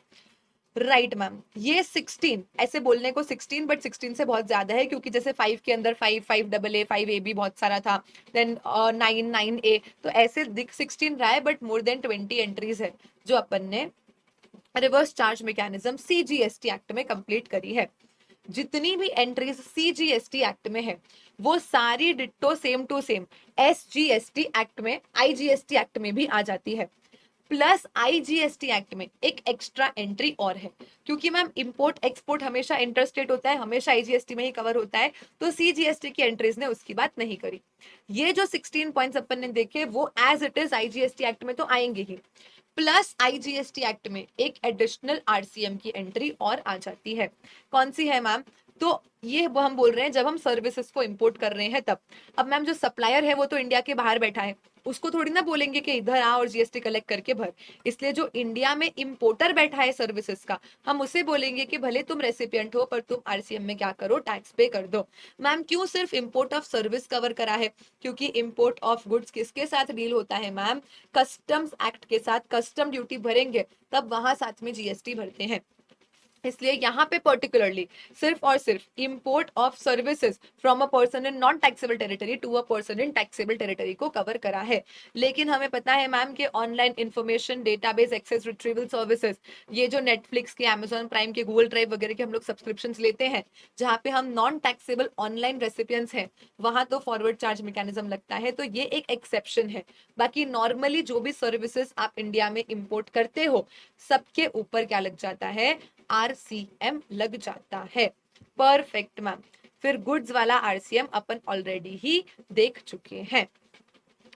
Right ma'am, ये 16 ऐसे बोलने को 16 बट 16 से बहुत ज्यादा है क्योंकि जैसे 5 के अंदर 5, 5AA, 5A भी बहुत सारा था, देन 9, 9A, तो ऐसे 16 रहा है बट मोर देन 20 एंट्रीज है जो अपन ने reverse charge mechanism CGST act में कंप्लीट करी है। जितनी भी एंट्रीज सीजीएसटी एक्ट में है वो सारी ditto same to same SGST act में, आईजीएसटी एक्ट में भी आ जाती है। प्लस आईजीएसटी एक्ट में एक एक्स्ट्रा एंट्री और है, क्योंकि मैम इंपोर्ट एक्सपोर्ट हमेशा इंटरस्टेट होता है, हमेशा आईजीएसटी में ही कवर होता है, तो सीजीएसटी की एंट्रीज ने उसकी बात नहीं करी। ये जो 16 पॉइंट्स अपन ने देखे वो as it is IGST act में तो आएंगे ही, प्लस आईजीएसटी एक्ट में एक एडिशनल आरसीएम की एंट्री और आ जाती है। कौन सी है मैम? तो ये वो हम बोल रहे हैं जब हम सर्विसेज को इंपोर्ट कर रहे हैं तब। अब मैम जो सप्लायर है वो तो इंडिया के बाहर बैठा है, उसको थोड़ी ना बोलेंगे कि इधर आ और जीएसटी कलेक्ट करके भर, इसलिए जो इंडिया में इंपोर्टर बैठा है सर्विसेज का हम उसे बोलेंगे कि भले तुम रेसिपिएंट हो पर तुम आरसीएम में क्या करो, टैक्स पे कर दो। मैम क्यों सिर्फ इंपोर्ट ऑफ सर्विस कवर करा है? क्योंकि इंपोर्ट ऑफ गुड्स किसके साथ डील होता है मैम? कस्टम्स एक्ट के साथ। कस्टम ड्यूटी भरेंगे तब वहां साथ में जीएसटी भरते हैं, इसलिए यहाँ पे पर्टिकुलरली सिर्फ और सिर्फ import of services from a person in non taxable territory to a person in taxable territory को कवर करा है। लेकिन हमें पता है मैम कि online information database access retrieval services, ये जो नेटफ्लिक्स के, अमेजॉन प्राइम के, गूगल ड्राइव वगैरह के हम लोग सब्सक्रिप्शन लेते हैं जहाँ पे हम नॉन टैक्सेबल ऑनलाइन रेसिपियंस हैं, वहां तो फॉरवर्ड चार्ज मैकेनिज्म लगता है, तो ये एक एक्सेप्शन है। बाकी नॉर्मली जो भी सर्विसेज आप इंडिया में इंपोर्ट करते हो सबके ऊपर क्या लग जाता है? आरसीएम लग जाता है। Perfect ma'am. फिर गुड्स वाला आरसीएम अपन ऑलरेडी ही देख चुके हैं।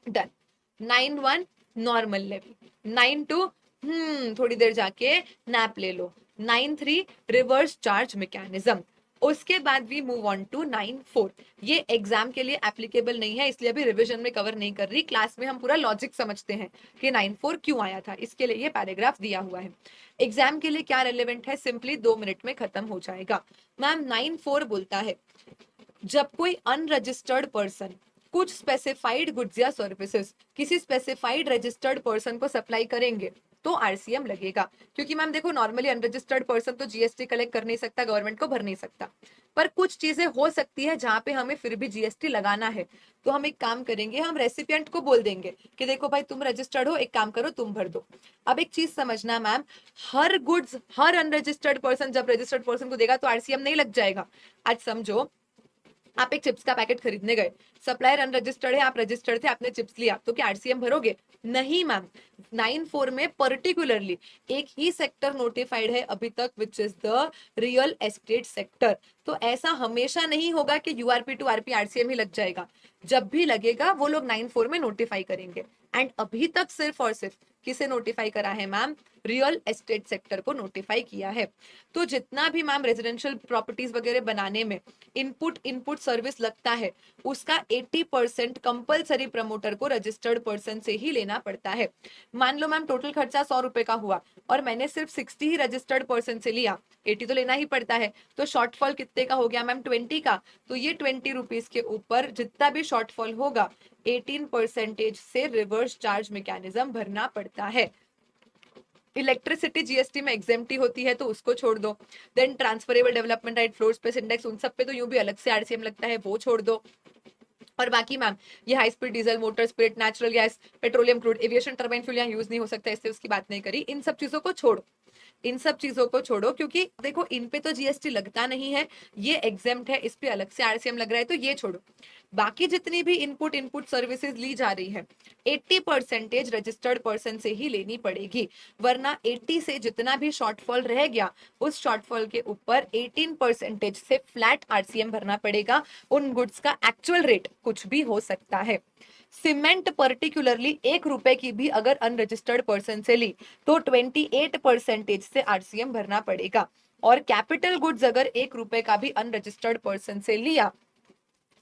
डन। 9(1) नॉर्मल लेवी, 9(2) थोड़ी देर जाके नैप ले लो, 9(3) रिवर्स चार्ज मैकेनिज्म, उसके बाद वी मूव ऑन टू 9(4). ये एग्जाम के लिए एप्लीकेबल नहीं है, इसलिए अभी रिवीजन में कवर नहीं कर रही, क्लास में हम पूरा लॉजिक समझते हैं कि 9(4) क्यों आया था, इसके लिए ये पैराग्राफ दिया हुआ है। एग्जाम के लिए क्या रेलेवेंट है, सिंपली 2 मिनट में खत्म हो जाएगा। मैम 9(4) बोलता है जब कोई अनरजिस्टर्ड पर्सन कुछ स्पेसिफाइड गुड्स या सर्विसेज किसी स्पेसिफाइड रजिस्टर्ड पर्सन को सप्लाई करेंगे तो आरसीएम लगेगा। क्योंकि मैम देखो, नॉर्मली अनरजिस्टर्ड पर्सन तो जीएसटी कलेक्ट कर नहीं सकता, गवर्नमेंट को भर नहीं सकता, पर कुछ चीजें हो सकती है जहां पे हमें फिर भी जीएसटी लगाना है। तो हम एक काम करेंगे, हम रेसिपिएंट को बोल देंगे कि देखो भाई तुम रजिस्टर्ड हो, एक काम करो तुम भर दो। अब एक चीज समझना मैम, हर गुड्स हर अनरजिस्टर्ड पर्सन जब रजिस्टर्ड पर्सन को देगा तो आरसीएम नहीं लग जाएगा। आज समझो आप एक चिप्स का पैकेट खरीदने गए, सप्लायर अनरजिस्टर्ड है, आप रजिस्टर्ड थे, आपने चिप्स लिया, तो क्या आरसीएम भरोगे? नहीं मैम। 9(4) में पर्टिकुलरली एक ही सेक्टर नोटिफाइड है अभी तक, which is the real estate sector. तो ऐसा हमेशा नहीं होगा कि यूआरपी टू आरपी आरसीएम ही लग जाएगा। जब भी लगेगा वो लोग 9(4) में नोटिफाई करेंगे। एंड अभी तक सिर्फ और सिर्फ किसे नोटिफाई करा है मैम? रियल एस्टेट सेक्टर को नोटिफाई किया है। तो जितना भी मैम रेजिडेंशियल प्रॉपर्टीज वगैरह बनाने में इनपुट सर्विस लगता है, उसका 80% कंपलसरी प्रमोटर को रजिस्टर्ड पर्सन से ही लेना पड़ता है। मान लो मैम टोटल खर्चा 100 रुपए का हुआ और मैंने सिर्फ 60 ही रजिस्टर्ड पर्सन से लिया, 80 तो लेना ही पड़ता है, तो शॉर्टफॉल कितने का हो गया मैम? 20 का। तो ये 20 रुपीज के ऊपर जितना भी शॉर्टफॉल होगा 18% से रिवर्स चार्ज मैकेनिज्म भरना पड़ता है। इलेक्ट्रिसिटी जीएसटी में एग्जेम्प्टी होती है तो उसको छोड़ दो। Then transferable development right, floor space index, उन सब पे तो यूं भी अलग से आरसीएम लगता है, वो छोड़ दो। और बाकी मैम ये high speed diesel, motor spirit, natural gas, petroleum crude, aviation turbine fuel यहाँ यूज नहीं हो सकता, इससे उसकी बात नहीं करी। इन सब चीजों को छोड़ो, इन सब चीजों को छोड़ो, क्योंकि देखो इन पे तो जीएसटी लगता नहीं है, ये एग्जेम्प्ट है, इस पे अलग से आरसीएम लग रहा है, तो ये छोड़ो। बाकी जितनी भी इनपुट सर्विसेज ली जा रही है 80% रजिस्टर्ड पर्सन से ही लेनी पड़ेगी, वरना 80 से जितना भी शॉर्टफॉल रह गया उस शॉर्टफॉल के ऊपर 18% से फ्लैट आरसीएम भरना पड़ेगा। उन गुड्स का एक्चुअल रेट कुछ भी हो सकता है। सीमेंट पर्टिकुलरली 1 रुपए की भी अगर अनरजिस्टर्ड पर्सन से ली तो 28% से आरसीएम भरना पड़ेगा। और कैपिटल गुड्स अगर 1 रुपए का भी अनरजिस्टर्ड पर्सन से लिया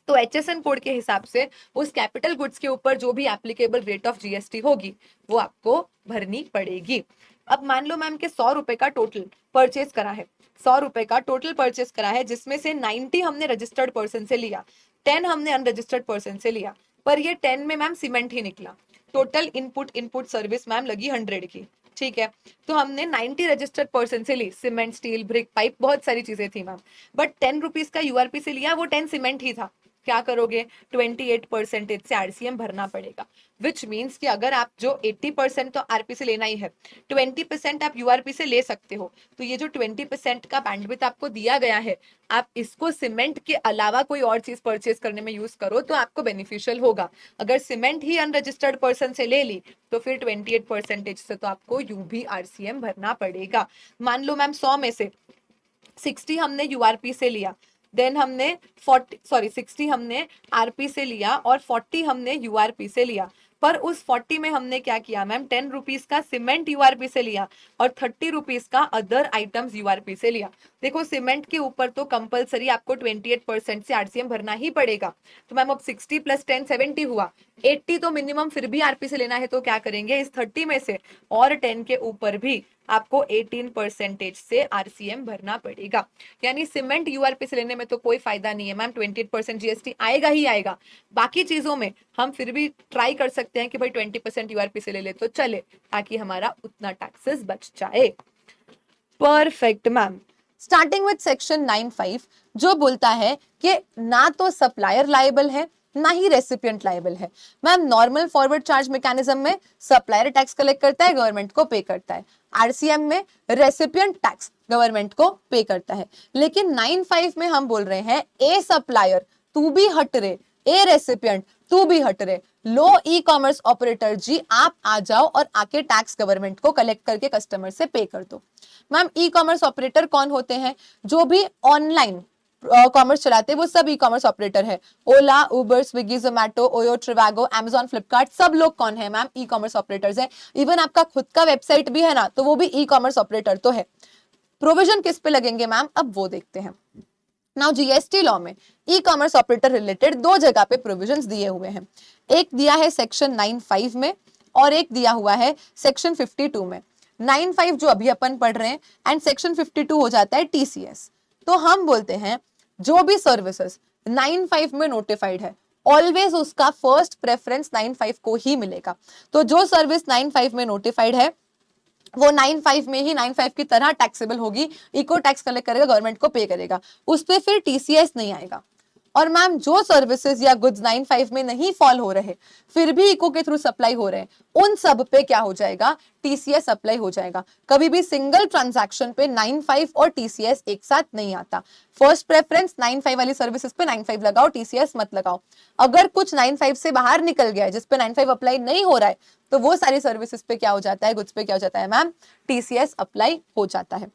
तो एचएसएन कोड के हिसाब से उस कैपिटल गुड्स के ऊपर जो भी एप्लीकेबल रेट ऑफ जीएसटी होगी वो आपको भरनी पड़ेगी। अब मान लो मैम के 100 रुपए का टोटल परचेज करा है, 100 रुपए का टोटल परचेज करा है, जिसमें से 90 हमने रजिस्टर्ड पर्सन से लिया, 10 हमने अनरजिस्टर्ड पर्सन से लिया, पर ये 10 में मैम सीमेंट ही निकला। टोटल इनपुट सर्विस मैम लगी 100 की, ठीक है। तो हमने 90 रजिस्टर्ड पर्सन से ली, सीमेंट, स्टील, ब्रिक, पाइप, बहुत सारी चीजें थी मैम, बट 10 रुपीज का यूआरपी से लिया, वो 10 सीमेंट ही था। क्या करोगे? 28% से आरसीएम भरना पड़ेगा। विच मीन्स कि अगर आप जो 80% तो आरपी से लेना ही है, 20% आप यूआरपी से ले सकते हो, तो ये जो 20% का बैंडविड्थ आपको दिया गया है, आप इसको सीमेंट के अलावा कोई और चीज परचेज करने में यूज करो तो आपको बेनिफिशियल होगा। अगर सीमेंट ही अनरजिस्टर्ड पर्सन से ले ली तो फिर 28% से तो आपको यूं भी आरसीएम भरना पड़ेगा। मान लो मैम 100 में से 60 हमने यूआरपी से लिया, देन हमने 60 हमने आरपी से लिया और 40 हमने यूआरपी से लिया, पर उस 40 में हमने क्या किया मैम? 10 रुपीज का सीमेंट यूआरपी से लिया और 30 रुपीज का अदर आइटम्स यूआरपी से लिया। देखो सीमेंट के ऊपर तो कंपलसरी आपको 28% से आरसीएम भरना ही पड़ेगा। तो मैम अब 60 + 10 70 हुआ, 80 तो मिनिमम फिर भी आरपी से लेना है, तो क्या करेंगे? इस 30 में से और 10 के ऊपर भी आपको 18% से आरसीएम भरना पड़ेगा। यानी सीमेंट यूआरपी से लेने में तो कोई फायदा नहीं है मैम, 28% जीएसटी आएगा ही आएगा। बाकी चीजों में हम फिर भी ट्राई कर सकते हैं कि भाई 20% यूआरपी से ले ले तो चले, ताकि हमारा उतना टैक्सेस बच जाए। Perfect ma'am. Starting with section 9(5) जो बोलता है कि ना तो सप्लायर लायबल है ना ही रेसिपिएंट लायबल है। Ma'am normal forward charge mechanism में सप्लायर टैक्स कलेक्ट करता है, गवर्नमेंट को पे करता है। आरसीएम में रेसिपिएंट टैक्स गवर्नमेंट को पे करता है। लेकिन 9(5) में हम बोल रहे हैं ए सप्लायर तू भी हट रे, ए रेसिपिएंट तू भी हट रे, लो ई कॉमर्स ऑपरेटर जी आप आ जाओ और आके टैक्स गवर्नमेंट को कलेक्ट करके कस्टमर से पे कर दो। मैम ई कॉमर्स ऑपरेटर कौन होते हैं? जो भी ऑनलाइन कॉमर्स चलाते हैं वो सब ई कॉमर्स ऑपरेटर है। Ola, Uber, Swiggy, Zomato, OYO, Trivago, Amazon, Flipkart, सब लोग कौन है मैम? ई कॉमर्स ऑपरेटर्स है। इवन आपका खुद का वेबसाइट भी है ना, तो वो भी ई कॉमर्स ऑपरेटर तो है। प्रोविजन किस पे लगेंगे मैम? अब वो देखते हैं। नाउ जीएसटी लॉ में ई कॉमर्स ऑपरेटर रिलेटेड दो जगह पे प्रोविजंस दिए हुए हैं, एक दिया है सेक्शन 9(5) में और एक दिया हुआ है सेक्शन 52 में। 9(5) जो अभी अपन पढ़ रहे हैं एंड सेक्शन 52 हो जाता है टीसीएस। तो हम बोलते हैं जो भी सर्विसेज 9(5) में नोटिफाइड है ऑलवेज उसका फर्स्ट प्रेफरेंस 9(5) को ही मिलेगा। तो जो सर्विस 9(5) में नोटिफाइड है वो 9(5) में ही 9(5) की तरह टैक्सेबल होगी, इको टैक्स कलेक्ट करेगा, गवर्नमेंट को पे करेगा, उस पे फिर टीसीएस नहीं आएगा। और मैम जो सर्विसेज या गुड्स 9(5) में नहीं फॉल हो रहे फिर भी इको के थ्रू सप्लाई हो रहे हैं, उन सब पे क्या हो जाएगा, टीसीएस अप्लाई हो जाएगा। कभी भी सिंगल ट्रांजैक्शन पे 9(5) और टीसीएस एक साथ नहीं आता। फर्स्ट प्रेफरेंस 9(5) वाली सर्विसेज पे 9(5) लगाओ, टीसीएस मत लगाओ। अगर कुछ 9(5) से बाहर निकल गया है जिसपे 9(5) अप्लाई नहीं हो रहा है तो वो सारी सर्विसेज पे क्या हो जाता है, गुड्स पे क्या हो जाता है मैम, टीसीएस अप्लाई हो जाता है।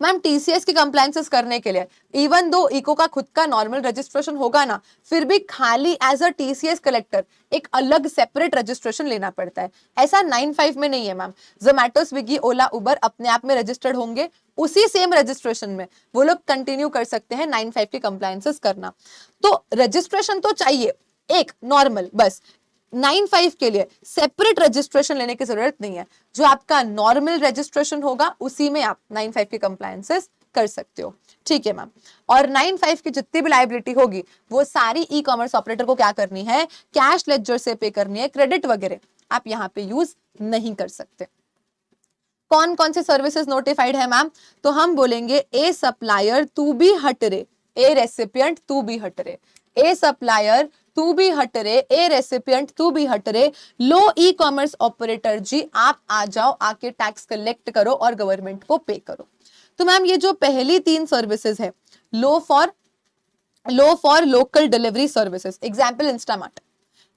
मैम टीसीएस की कंप्लायंसेस करने के लिए इवन दो इको का खुद का नॉर्मल रजिस्ट्रेशन होगा ना, फिर भी खाली एज अ टीसीएस कलेक्टर एक अलग सेपरेट रजिस्ट्रेशन लेना पड़ता है। ऐसा 9(5) में नहीं है मैम। जोमैटो, स्विगी, ओला, उबर अपने आप में रजिस्टर्ड होंगे, उसी सेम रजिस्ट्रेशन में वो लोग कंटिन्यू कर सकते हैं 9(5) की कंप्लायंसेस करना। तो रजिस्ट्रेशन तो चाहिए एक नॉर्मल, बस 9(5) के लिए सेपरेट रजिस्ट्रेशन लेने की जरूरत नहीं है। जो आपका नॉर्मल रजिस्ट्रेशन होगा उसी में आप 9(5) की कंप्लायंसेस कर सकते हो, ठीक है मैम। और 9(5) की जितनी भी लायबिलिटी होगी वो सारी ई कॉमर्स ऑपरेटर को क्या करनी है, कैश लेजर से पे करनी है, क्रेडिट वगैरह आप यहाँ पे यूज नहीं कर सकते। कौन कौन से सर्विसेज नोटिफाइड है मैम, तो हम बोलेंगे ए सप्लायर तू भी हट रे, ए रेसिपिएंट तू भी हट रे, ए सप्लायर तू भी हट रे, ए रेसिपिएंट तू भी हट रे, लो ई कॉमर्स ऑपरेटर जी आप आ जाओ, आके टैक्स कलेक्ट करो और गवर्नमेंट को पे करो। तो मैम ये जो पहली तीन सर्विसेज है, L for local delivery services, example Instamart.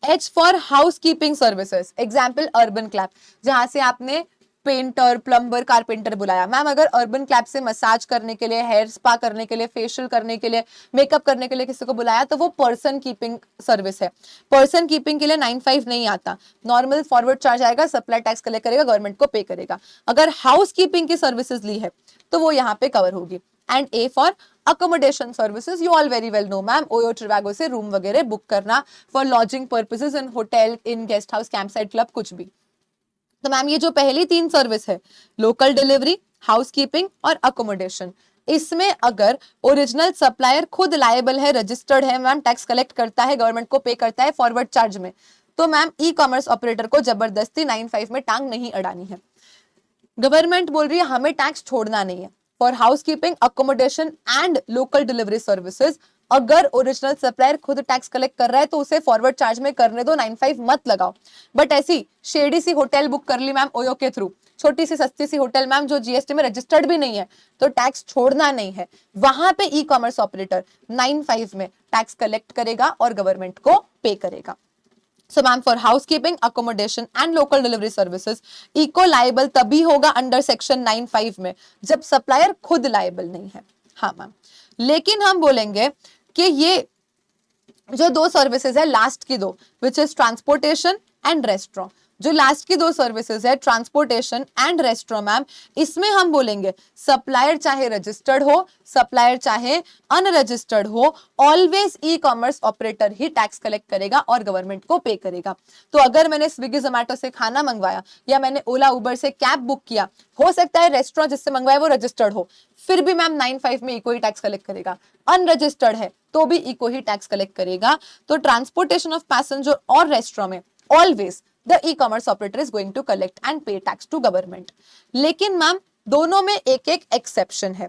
H for house keeping services, example Urban Clap, जहां से आपने पेंटर, प्लम्बर, कारपेंटर बुलाया। मैम अगर अर्बन क्लैप से मसाज करने के लिए, हेयर स्पा करने के लिए, फेशियल करने के लिए, मेकअप करने के लिए किसी को बुलाया तो वो पर्सन कीपिंग सर्विस है। पर्सन कीपिंग के लिए 9(5) नहीं आता, नॉर्मल फॉरवर्ड चार्ज आएगा, सप्लाई टैक्स कलेक्ट करेगा, गवर्नमेंट को पे करेगा। अगर हाउस कीपिंग की सर्विसेज ली है तो वो यहाँ पे कवर होगी। And A for accommodation services, you all very well know ma'am, OYO Trivago से रूम वगैरह बुक करना for lodging purposes in hotel, in guest house, camp site, club, कुछ भी। तो मैम ये जो पहली तीन सर्विस है, लोकल डिलीवरी, हाउस कीपिंग और अकोमोडेशन, इसमें अगर ओरिजिनल सप्लायर खुद लायबल है, रजिस्टर्ड है मैम, टैक्स कलेक्ट करता है, गवर्नमेंट को पे करता है फॉरवर्ड चार्ज में, तो मैम ई कॉमर्स ऑपरेटर को जबरदस्ती 9(5) में टांग नहीं अड़ानी है। गवर्नमेंट बोल रही है हमें टैक्स छोड़ना नहीं है। For house keeping, accommodation and local delivery services अगर ओरिजिनल सप्लायर खुद टैक्स कलेक्ट कर रहा है तो उसे फॉरवर्ड चार्ज में करने दो, 9(5) मत लगाओ। बट ऐसी शेडी सी होटल बुक कर ली मैम ओयो के थ्रू, छोटी सी सस्ती सी होटल मैम जो जीएसटी में रजिस्टर्ड भी नहीं है, तो टैक्स छोड़ना नहीं है, वहां पे ई कॉमर्स ऑपरेटर 9(5) में टैक्स कलेक्ट करेगा और गवर्नमेंट को पे करेगा। So ma'am, for housekeeping, accommodation and local delivery services, ECO liable तभी होगा अंडर सेक्शन 9(5) में जब सप्लायर खुद लायबल नहीं है। हाँ मैम, लेकिन हम बोलेंगे कि ये जो दो सर्विसेज है लास्ट की दो, which is transportation and restaurant, जो लास्ट की दो सर्विसेज है ट्रांसपोर्टेशन एंड रेस्टोरेंट मैम, इसमें हम बोलेंगे सप्लायर चाहे रजिस्टर्ड हो, सप्लायर चाहे अनरजिस्टर्ड हो, ऑलवेज ई कॉमर्स ऑपरेटर ही टैक्स कलेक्ट करेगा और गवर्नमेंट को पे करेगा। तो अगर मैंने स्विगी जोमैटो से खाना मंगवाया या मैंने ओला उबर से कैब बुक किया, हो सकता है रेस्टोरेंट जिससे मंगवाया वो रजिस्टर्ड हो, फिर भी मैम 9(5) में इको ही टैक्स कलेक्ट करेगा। अनरजिस्टर्ड है तो भी इको ही टैक्स कलेक्ट करेगा। तो ट्रांसपोर्टेशन ऑफ पैसेंजर और रेस्टोरेंट में always the e-commerce operator is going to collect and pay tax to government। लेकिन मैम दोनों में एक एक एक्सेप्शन है।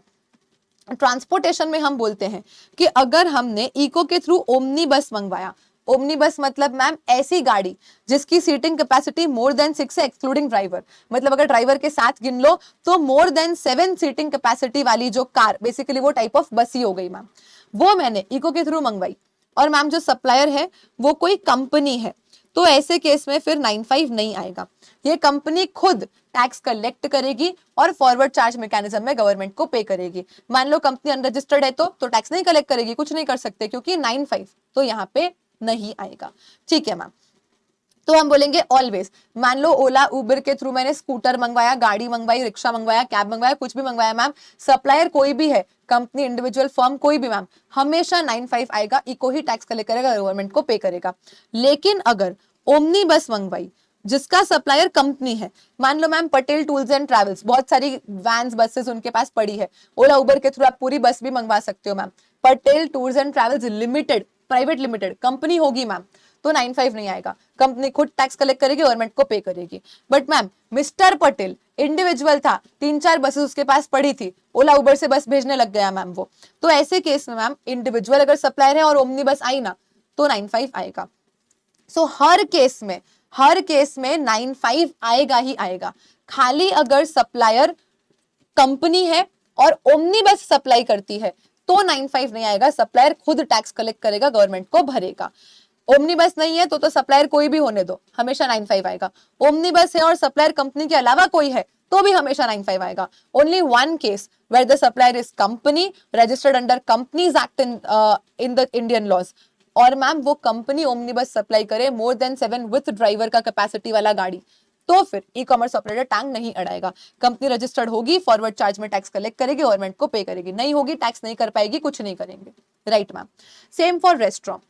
ट्रांसपोर्टेशन में हम बोलते हैं कि अगर हमने इको के थ्रू ओमनी बस मंगवाया, ओमनी बस मतलब मैम ऐसी गाड़ी जिसकी सीटिंग कैपेसिटी मोर देन 6 है एक्सक्लूडिंग ड्राइवर, मतलब अगर ड्राइवर के साथ गिन लो तो मोर देन 7 सीटिंग कैपेसिटी वाली जो कार, बेसिकली वो टाइप ऑफ बस ही हो गई मैम, वो मैंने इको के थ्रू मंगवाई और मैम जो सप्लायर है वो कोई कंपनी है, तो ऐसे केस में फिर 9(5) नहीं आएगा। ये कंपनी खुद टैक्स कलेक्ट करेगी और फॉरवर्ड चार्ज मैकेनिज्म में गवर्नमेंट को पे करेगी। मान लो कंपनी अनरजिस्टर्ड है तो टैक्स नहीं कलेक्ट करेगी, कुछ नहीं कर सकते क्योंकि 9(5) तो यहाँ पे नहीं आएगा। ठीक है मैम, तो हम बोलेंगे ऑलवेज। मान लो ओला उबर के थ्रू मैंने स्कूटर मंगवाया, गाड़ी मंगवाई, रिक्शा मंगवाया, कैब मंगवाया, कुछ भी मंगवाया मैम, सप्लायर कोई भी है, कंपनी, इंडिविजुअल, फर्म, कोई भी मैम, हमेशा 95 आएगा, इको ही टैक्स कलेक्ट करेगा, गवर्नमेंट को पे करेगा। लेकिन अगर ओमनी बस मंगवाई जिसका सप्लायर कंपनी है, मान लो ma'am Patel tools and travels, बहुत सारी वैन्स बसेस उनके पास पड़ी है, ओला उबर के थ्रू आप पूरी बस भी मंगवा सकते हो ma'am, Patel tours and travels limited, private limited company होगी मैम, तो 95 नहीं आएगा, कंपनी खुद टैक्स कलेक्ट करेगी, गवर्नमेंट को पे करेगी। But ma'am mister Patel individual था, 3-4 बसेस उसके पास पड़ी थी, ओला उबर से बस भेजने लग गया मैम वो, तो ऐसे केस में मैम इंडिविजुअल अगर सप्लायर है और ओमनी बस आई ना, तो 95 आएगा। सो हर केस में 95 आएगा ही आएगा। खाली अगर सप्लायर कंपनी है और ओमनी बस सप्लाई करती है तो 95 नहीं आएगा, सप्लायर खुद टैक्स कलेक्ट करेगा, गवर्नमेंट को भरेगा। ओमनी बस नहीं है तो सप्लायर कोई भी होने दो, हमेशा 95 आएगा। ओमनी बस है और सप्लायर कंपनी के अलावा कोई है तो भी हमेशा 95 आएगा। Only one case where the supplier is company registered under companies act in the Indian laws, और मैम वो कंपनी ओमनी बस सप्लाई करे मोर देन 7 विथ ड्राइवर का कैपेसिटी वाला गाड़ी, तो फिर ई कॉमर्स ऑपरेटर टैंग नहीं अड़ाएगा। कंपनी रजिस्टर्ड होगी, फॉरवर्ड चार्ज में टैक्स कलेक्ट करेगी, गवर्नमेंट को पे करेगी, नहीं होगी टैक्स नहीं कर पाएगी, कुछ नहीं करेंगे। Right ma'am. Same for restaurant.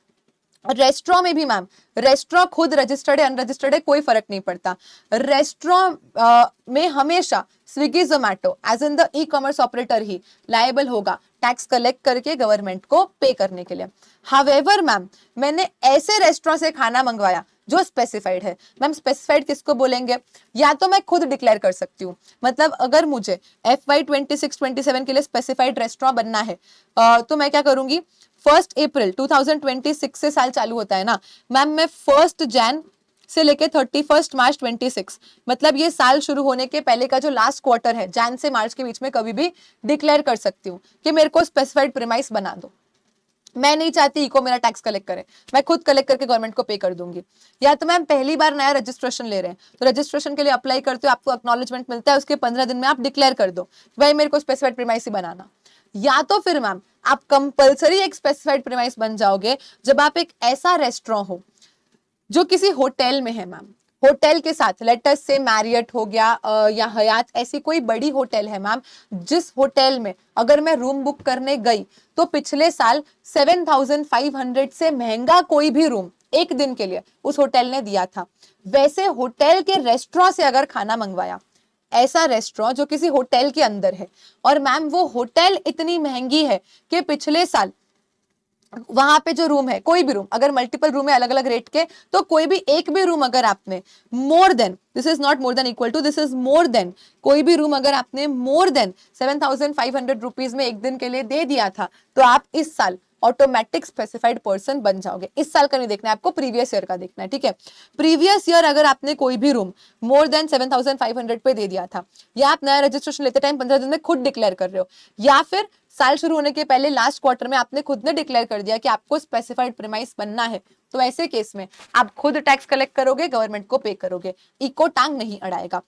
Restaurant में भी मैम, रेस्टोरेंट खुद रजिस्टर्ड है अनरजिस्टर्ड है कोई फर्क नहीं पड़ता, रेस्टोरेंट में हमेशा Swiggy Zomato as in the E commerce operator ही लायबल होगा टैक्स कलेक्ट करके गवर्नमेंट को पे करने के लिए। हावेवर मैम मैंने ऐसे रेस्टोरेंट से खाना मंगवाया जो स्पेसिफाइड है, मैम स्पेसिफाइड किसको बोलेंगे, या तो मैं खुद डिक्लेयर कर सकती हूँ, मतलब अगर मुझे FY 26-27 के लिए स्पेसिफाइड रेस्टोरेंट बनना है तो मैं क्या करूंगी, 1 अप्रैल 2026 से साल चालू होता है ना मैम, मैं 1 जैन से लेके 31 मार्च 26, मतलब ये साल शुरू होने के पहले का जो लास्ट क्वार्टर है, जैन से मार्च के बीच में कभी भी डिक्लेयर कर सकती हूँ कि मेरे को स्पेसिफाइड प्रीमाइस बना दो। मैं नहीं चाहती इको मेरा टैक्स कलेक्ट करे, मैं खुद कलेक्ट करके गवर्नमेंट को पे कर दूंगी। या तो मैम पहली बार नया रजिस्ट्रेशन ले रहे हैं तो रजिस्ट्रेशन के लिए अप्लाई करते हो, आपको एक्नॉलेजमेंट मिलता है, उसके 15 दिन में आप डिक्लेयर कर दो भाई मेरे को स्पेसिफाइड प्रीमाइस ही बनाना। या तो फिर मैम आप कंपलसरी एक स्पेसिफाइड प्रीमाइस बन जाओगे जब आप एक ऐसा रेस्टोरेंट हो जो किसी होटल में है मैम, होटल के साथ लेट अस से मैरियट हो गया या हयात, ऐसी कोई बड़ी होटल है मैम, जिस होटल में अगर मैं रूम बुक करने गई तो पिछले साल 7,500 से महंगा कोई भी रूम एक दिन के लिए उस होटल ने दिया था, वैसे होटल के रेस्टोरेंट से अगर खाना मंगवाया, ऐसा रेस्टोरेंट जो किसी होटल के अंदर है और मैम वो होटल इतनी महंगी है कि पिछले साल वहां पे जो रूम है, कोई भी रूम, अगर मल्टीपल रूम है अलग अलग रेट के, तो कोई भी एक भी रूम अगर आपने more than, this is not more than equal to, this is more than, कोई भी रूम अगर आपने मोर देन 7,500 रुपीज में एक दिन के लिए दे दिया था, तो आप इस साल ऑटोमेटिक स्पेसिफाइड पर्सन बन जाओगे। इस साल का नहीं देखना है आपको, प्रीवियस ईयर का देखना है, ठीक है। प्रीवियस ईयर अगर आपने कोई भी रूम मोर देन 7,500 पे दे दिया था, या आप नया रजिस्ट्रेशन लेते टाइम 15 दिन में खुद डिक्लेयर कर रहे हो, या फिर साल शुरू होने के पहले लास्ट क्वार्टर में आपने खुद ने डिक्लेयर कर दिया कि आपको स्पेसिफाइड प्रीमाइस बनना है, तो ऐसे केस में आप खुद टैक्स कलेक्ट करोगे, गवर्नमेंट को पे करोगे, इको टांग नहीं अड़ाएगा।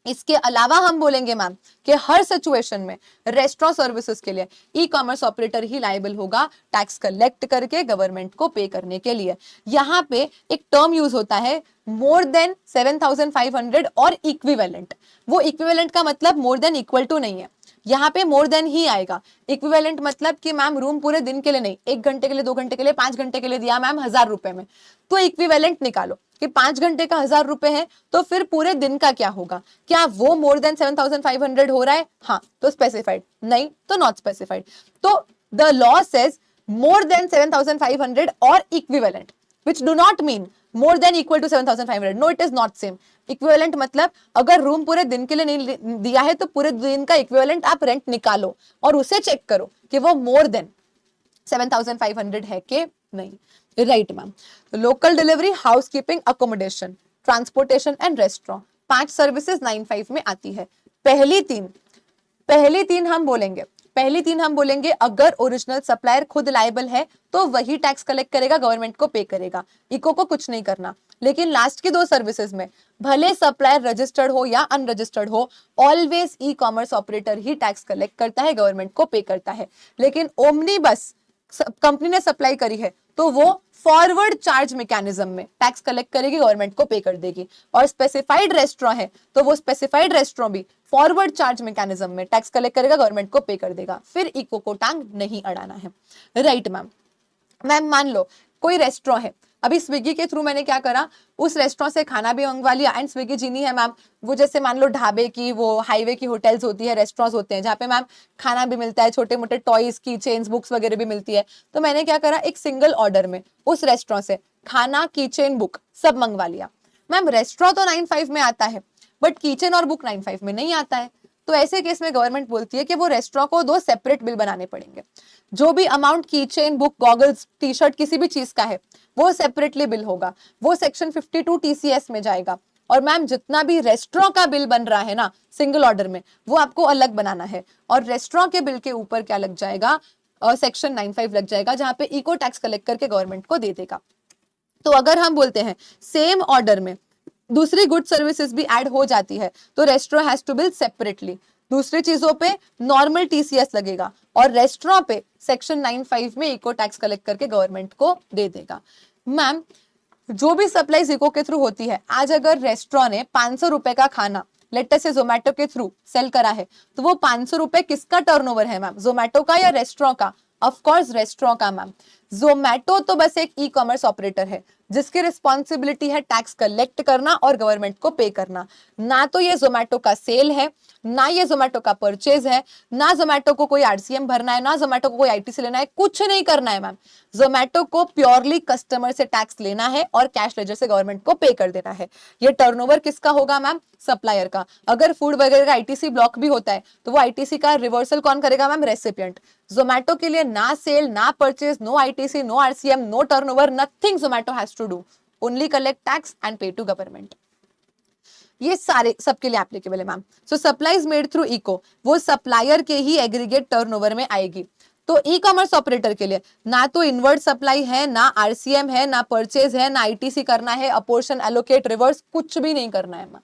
इसके अलावा हम बोलेंगे मैम कि हर सिचुएशन में रेस्टोरेंट सर्विसेज के लिए ई कॉमर्स ऑपरेटर ही लायबल होगा टैक्स कलेक्ट करके गवर्नमेंट को पे करने के लिए। यहाँ पे एक टर्म यूज होता है मोर देन 7,500 और इक्विवेलेंट। वो इक्विवेलेंट का मतलब मोर देन इक्वल टू नहीं है, यहाँ पे मोर देन ही आएगा। इक्विवेलेंट मतलब कि मैम रूम पूरे दिन के लिए नहीं, 1 घंटे के लिए, 2 घंटे के लिए, 5 घंटे के लिए दिया मैम 1,000 रुपए में, तो इक्विवेलेंट निकालो कि 5 घंटे का 1,000 रुपए है, तो फिर पूरे दिन का क्या होगा, क्या वो मोर देन 7,500 हो रहा है, हाँ तो स्पेसिफाइड, नहीं तो नॉट स्पेसिफाइड। तो the law says more than 7,500 और equivalent, which do not mean more than equal to 7,500. No, it is not same. Equivalent मतलब अगर रूम पूरे दिन के लिए नहीं दिया है तो पूरे दिन का इक्विवेलेंट आप रेंट निकालो और उसे चेक करो कि वो मोर देन 7,500 है कि नहीं। Right ma'am. Local delivery, housekeeping, accommodation, transportation and restaurant, 5 services 95 में आती है। पहली तीन हम बोलेंगे अगर ओरिजिनल सप्लायर खुद लायबल है तो वही टैक्स कलेक्ट करेगा, गवर्नमेंट को पे करेगा, इको को कुछ नहीं करना। लेकिन लास्ट की 2 सर्विसेज में भले सप्लायर रजिस्टर्ड हो या अनरजिस्टर्ड हो, ऑलवेज ई कॉमर्स ऑपरेटर ही टैक्स कलेक्ट करता है, गवर्नमेंट को पे करता है। लेकिन ओमनी बस कंपनी ने सप्लाई करी है तो वो फॉरवर्ड चार्ज मैकेनिज्म में टैक्स कलेक्ट करेगी, गवर्नमेंट को पे कर देगी। और स्पेसिफाइड रेस्टोरेंट है तो वो स्पेसिफाइड रेस्टोरेंट भी फॉरवर्ड चार्ज मैकेनिज्म में टैक्स कलेक्ट करेगा, गवर्नमेंट को पे कर देगा। फिर इको को टांग नहीं अड़ाना है। Right ma'am. मैम मान लो कोई रेस्टोरेंट है, अभी स्विगी के थ्रू मैंने क्या करा, उस रेस्टोरेंट से खाना भी मंगवा लिया एंड स्विगी जिनी है मैम, वो जैसे मान लो ढाबे की, वो हाईवे की होटल्स होती है, रेस्टोरेंट्स होते हैं जहाँ पे मैम खाना भी मिलता है, छोटे मोटे टॉयज की चेन्स, बुक्स वगैरह भी मिलती है। तो मैंने क्या करा, एक सिंगल ऑर्डर में उस रेस्टोरेंट से खाना, की चेन, बुक सब मंगवा लिया। मैम रेस्टोरेंट तो 95 में आता है बट किचन और बुक 95 में नहीं आता है। तो ऐसे केस में गवर्नमेंट बोलती है कि वो रेस्टोरेंट को 2 सेपरेट बिल बनाने पड़ेंगे। जो भी अमाउंट की chain, book, goggles, T shirt किसी भी चीज का है वो सेपरेटली बिल होगा, वो सेक्शन 52 TCS में जाएगा। और मैम जितना भी रेस्टोरेंट का बिल बन रहा है ना सिंगल ऑर्डर में, वो आपको अलग बनाना है। और रेस्टोरेंट के बिल के ऊपर क्या लग जाएगा, सेक्शन 95 लग जाएगा, जहां पे इको टैक्स कलेक्ट करके गवर्नमेंट को दे देगा। तो अगर हम बोलते हैं सेम ऑर्डर में दूसरी गुड सर्विसेज भी ऐड हो जाती है तो restaurant has to bill separately. दूसरी चीजों पे नॉर्मल TCS लगेगा और रेस्टोरेंट पे सेक्शन 95 में इको टैक्स कलेक्ट करके गवर्नमेंट को दे देगा। मैम जो भी सप्लाईज इको के थ्रू होती है, आज अगर रेस्टोरेंट ने 500 रुपए का खाना लेटेस्ट से जोमेटो के थ्रू सेल करा है तो वो 500 रुपए किसका टर्नओवर है मैम, जोमेटो का या रेस्टोरेंट का? ऑफ कोर्स रेस्टोरेंट का मैम। जोमेटो तो बस एक ई-कॉमर्स ऑपरेटर है जिसकी रिस्पॉन्सिबिलिटी है टैक्स कलेक्ट करना और गवर्नमेंट को पे करना। ना तो ये जोमेटो का सेल है, ना ये जोमेटो का परचेज है, ना जोमेटो को कोई RCM भरना है, ना जोमेटो को कोई ITC लेना है, कुछ नहीं करना है मैम। जोमेटो को प्योरली कस्टमर से टैक्स लेना है और कैश लेजर से गवर्नमेंट को पे कर देना है। ये टर्नओवर किसका होगा मैम? सप्लायर का। अगर फूड वगैरह का ITC ब्लॉक भी होता है तो वो ITC का रिवर्सल कौन करेगा मैम? रेसिपिएंट। जोमेटो के लिए ना सेल, ना purchase, no ITC, no RCM, no turnover, nothing Zomato has to do, only collect tax and pay to government. ये सारे सबके लिए एप्लीकेबल है ma'am. So supplies made through ECO वो सप्लायर के ही एग्रीगेट टर्नओवर में आएगी। तो ई-कॉमर्स ऑपरेटर के लिए ना तो इनवर्ड सप्लाई है, ना RCM है, ना परचेज है, ना ITC करना है, अपोर्शन, एलोकेट, रिवर्स कुछ भी नहीं करना है मैम।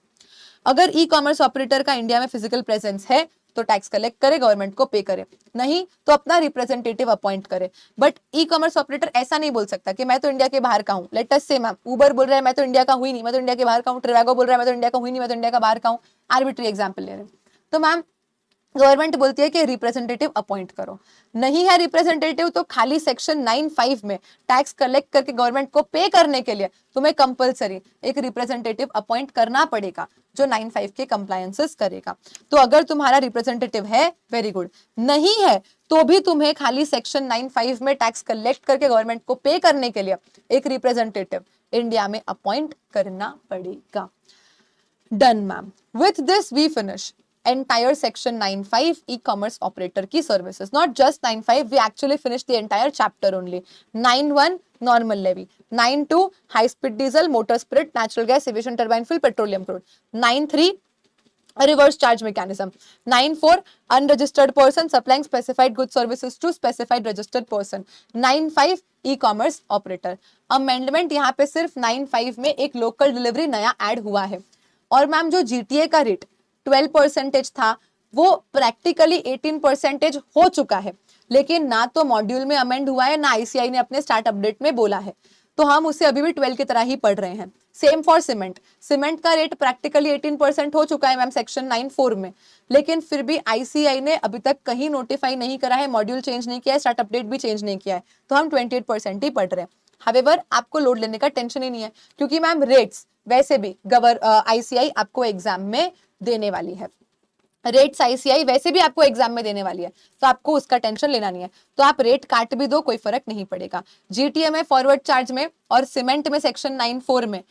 अगर ई-कॉमर्स ऑपरेटर का इंडिया में फिजिकल प्रेजेंस है तो टैक्स कलेक्ट करे, गवर्नमेंट को पे करे, नहीं तो अपना रिप्रेजेंटेटिव अपॉइंट करे। बट ई-कॉमर्स ऑपरेटर ऐसा नहीं बोल सकता कि मैं तो इंडिया के बाहर का हूं। लेट अस से मैम उबर बोल रहा है मैं तो इंडिया का हुई नहीं, मैं तो इंडिया के बाहर का हूं। ट्रिवागो बोल रहा है मैं तो इंडिया का हुई नहीं, मैं तो इंडिया का बाहर का हूं। आर्बिट्री एग्जाम्पल ले रहे हैं। तो मैम गवर्नमेंट बोलती है कि रिप्रेजेंटेटिव अपॉइंट करो, नहीं है रिप्रेजेंटेटिव तो खाली सेक्शन 95 में टैक्स कलेक्ट करके गवर्नमेंट को पे करने के लिए तुम्हें कंपलसरी एक रिप्रेजेंटेटिव अपॉइंट करना पड़ेगा जो 95 के कंप्लायंसेस करेगा। तो अगर तुम्हारा रिप्रेजेंटेटिव है वेरी गुड, नहीं है तो भी तुम्हें खाली सेक्शन 95 में टैक्स कलेक्ट करके गवर्नमेंट को पे करने के लिए एक रिप्रेजेंटेटिव इंडिया में अपॉइंट करना पड़ेगा। Done ma'am. With this we finish entire section 95 e-commerce operator की services, not just 95, we actually finished the entire chapter only. 91 normal levy, 92 high speed diesel, motor spirit, natural gas, aviation turbine fuel, petroleum crude, 93 a reverse charge mechanism, 94 unregistered person supplying specified goods services to specified registered person, 95 e-commerce operator। Amendment यहाँ पे सिर्फ 95 में एक local delivery नया add हुआ है। और ma'am जो GTA का रेट 12% था वो प्रैक्टिकली 18% हो चुका है, लेकिन ना तो मॉड्यूल में अमेंड हुआ है, ना ICI ने अपने स्टार्ट अपडेट में बोला है, तो हम उसे अभी भी 12 की तरह ही पढ़ रहे हैं। सेम फॉर सीमेंट, सीमेंट का रेट प्रैक्टिकली 18% हो चुका है मैम सेक्शन 94 में, लेकिन फिर भी ICI ने अभी तक कहीं नोटिफाई नहीं करा है, मॉड्यूल चेंज नहीं किया है, स्टार्ट अपडेट भी चेंज नहीं किया है, तो हम 28% ही पढ़ रहे हैं। हावेवर आपको लोड लेने का टेंशन ही नहीं है क्योंकि मैम रेट्स वैसे भी ICI आपको एग्जाम में देने वाली है, रेट्स ICI वैसे भी आपको एग्जाम में देने वाली है, तो आपको उसका टेंशन लेना नहीं है। तो आप रेट काट भी दो, कोई फर्क नहीं पड़ेगा। GTA में फॉरवर्ड चार्ज में और सीमेंट में सेक्शन 94 में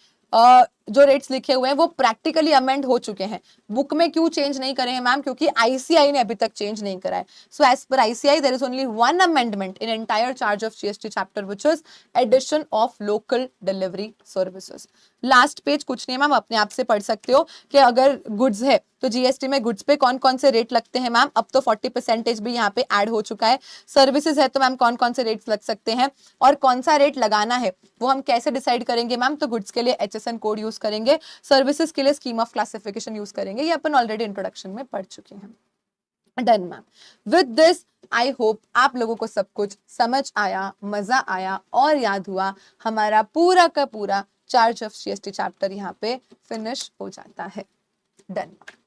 जो रेट्स लिखे हुए हैं वो प्रैक्टिकली अमेंड हो चुके हैं। बुक में क्यों चेंज नहीं करे हैं मैम? क्योंकि ICI ने अभी तक चेंज नहीं करा है। So as per ICI there is only one amendment in entire charge of GST chapter which is addition of local delivery services. Last page कुछ नहीं मैम, अपने आप से पढ़ सकते हो कि अगर गुड्स है तो GST में गुड्स पे कौन कौन से रेट लगते हैं मैम। अब तो 40% भी यहाँ पे ऐड हो चुका है। सर्विसेज है तो मैम कौन कौन से रेट्स लग सकते हैं और कौन सा रेट लगाना है वो हम कैसे डिसाइड करेंगे मैम। तो गुड्स के लिए HSN कोड यूज करेंगे, सर्विसेज के लिए स्कीम ऑफ क्लासिफिकेशन यूज करेंगे, ये अपन ऑलरेडी इंट्रोडक्शन में पढ़ चुके हैं। Done ma'am. With this I hope आप लोगों को सब कुछ समझ आया, मजा आया और याद हुआ। हमारा पूरा का पूरा चार्ज ऑफ जीएसटी चैप्टर यहाँ पे फिनिश हो जाता है। डन।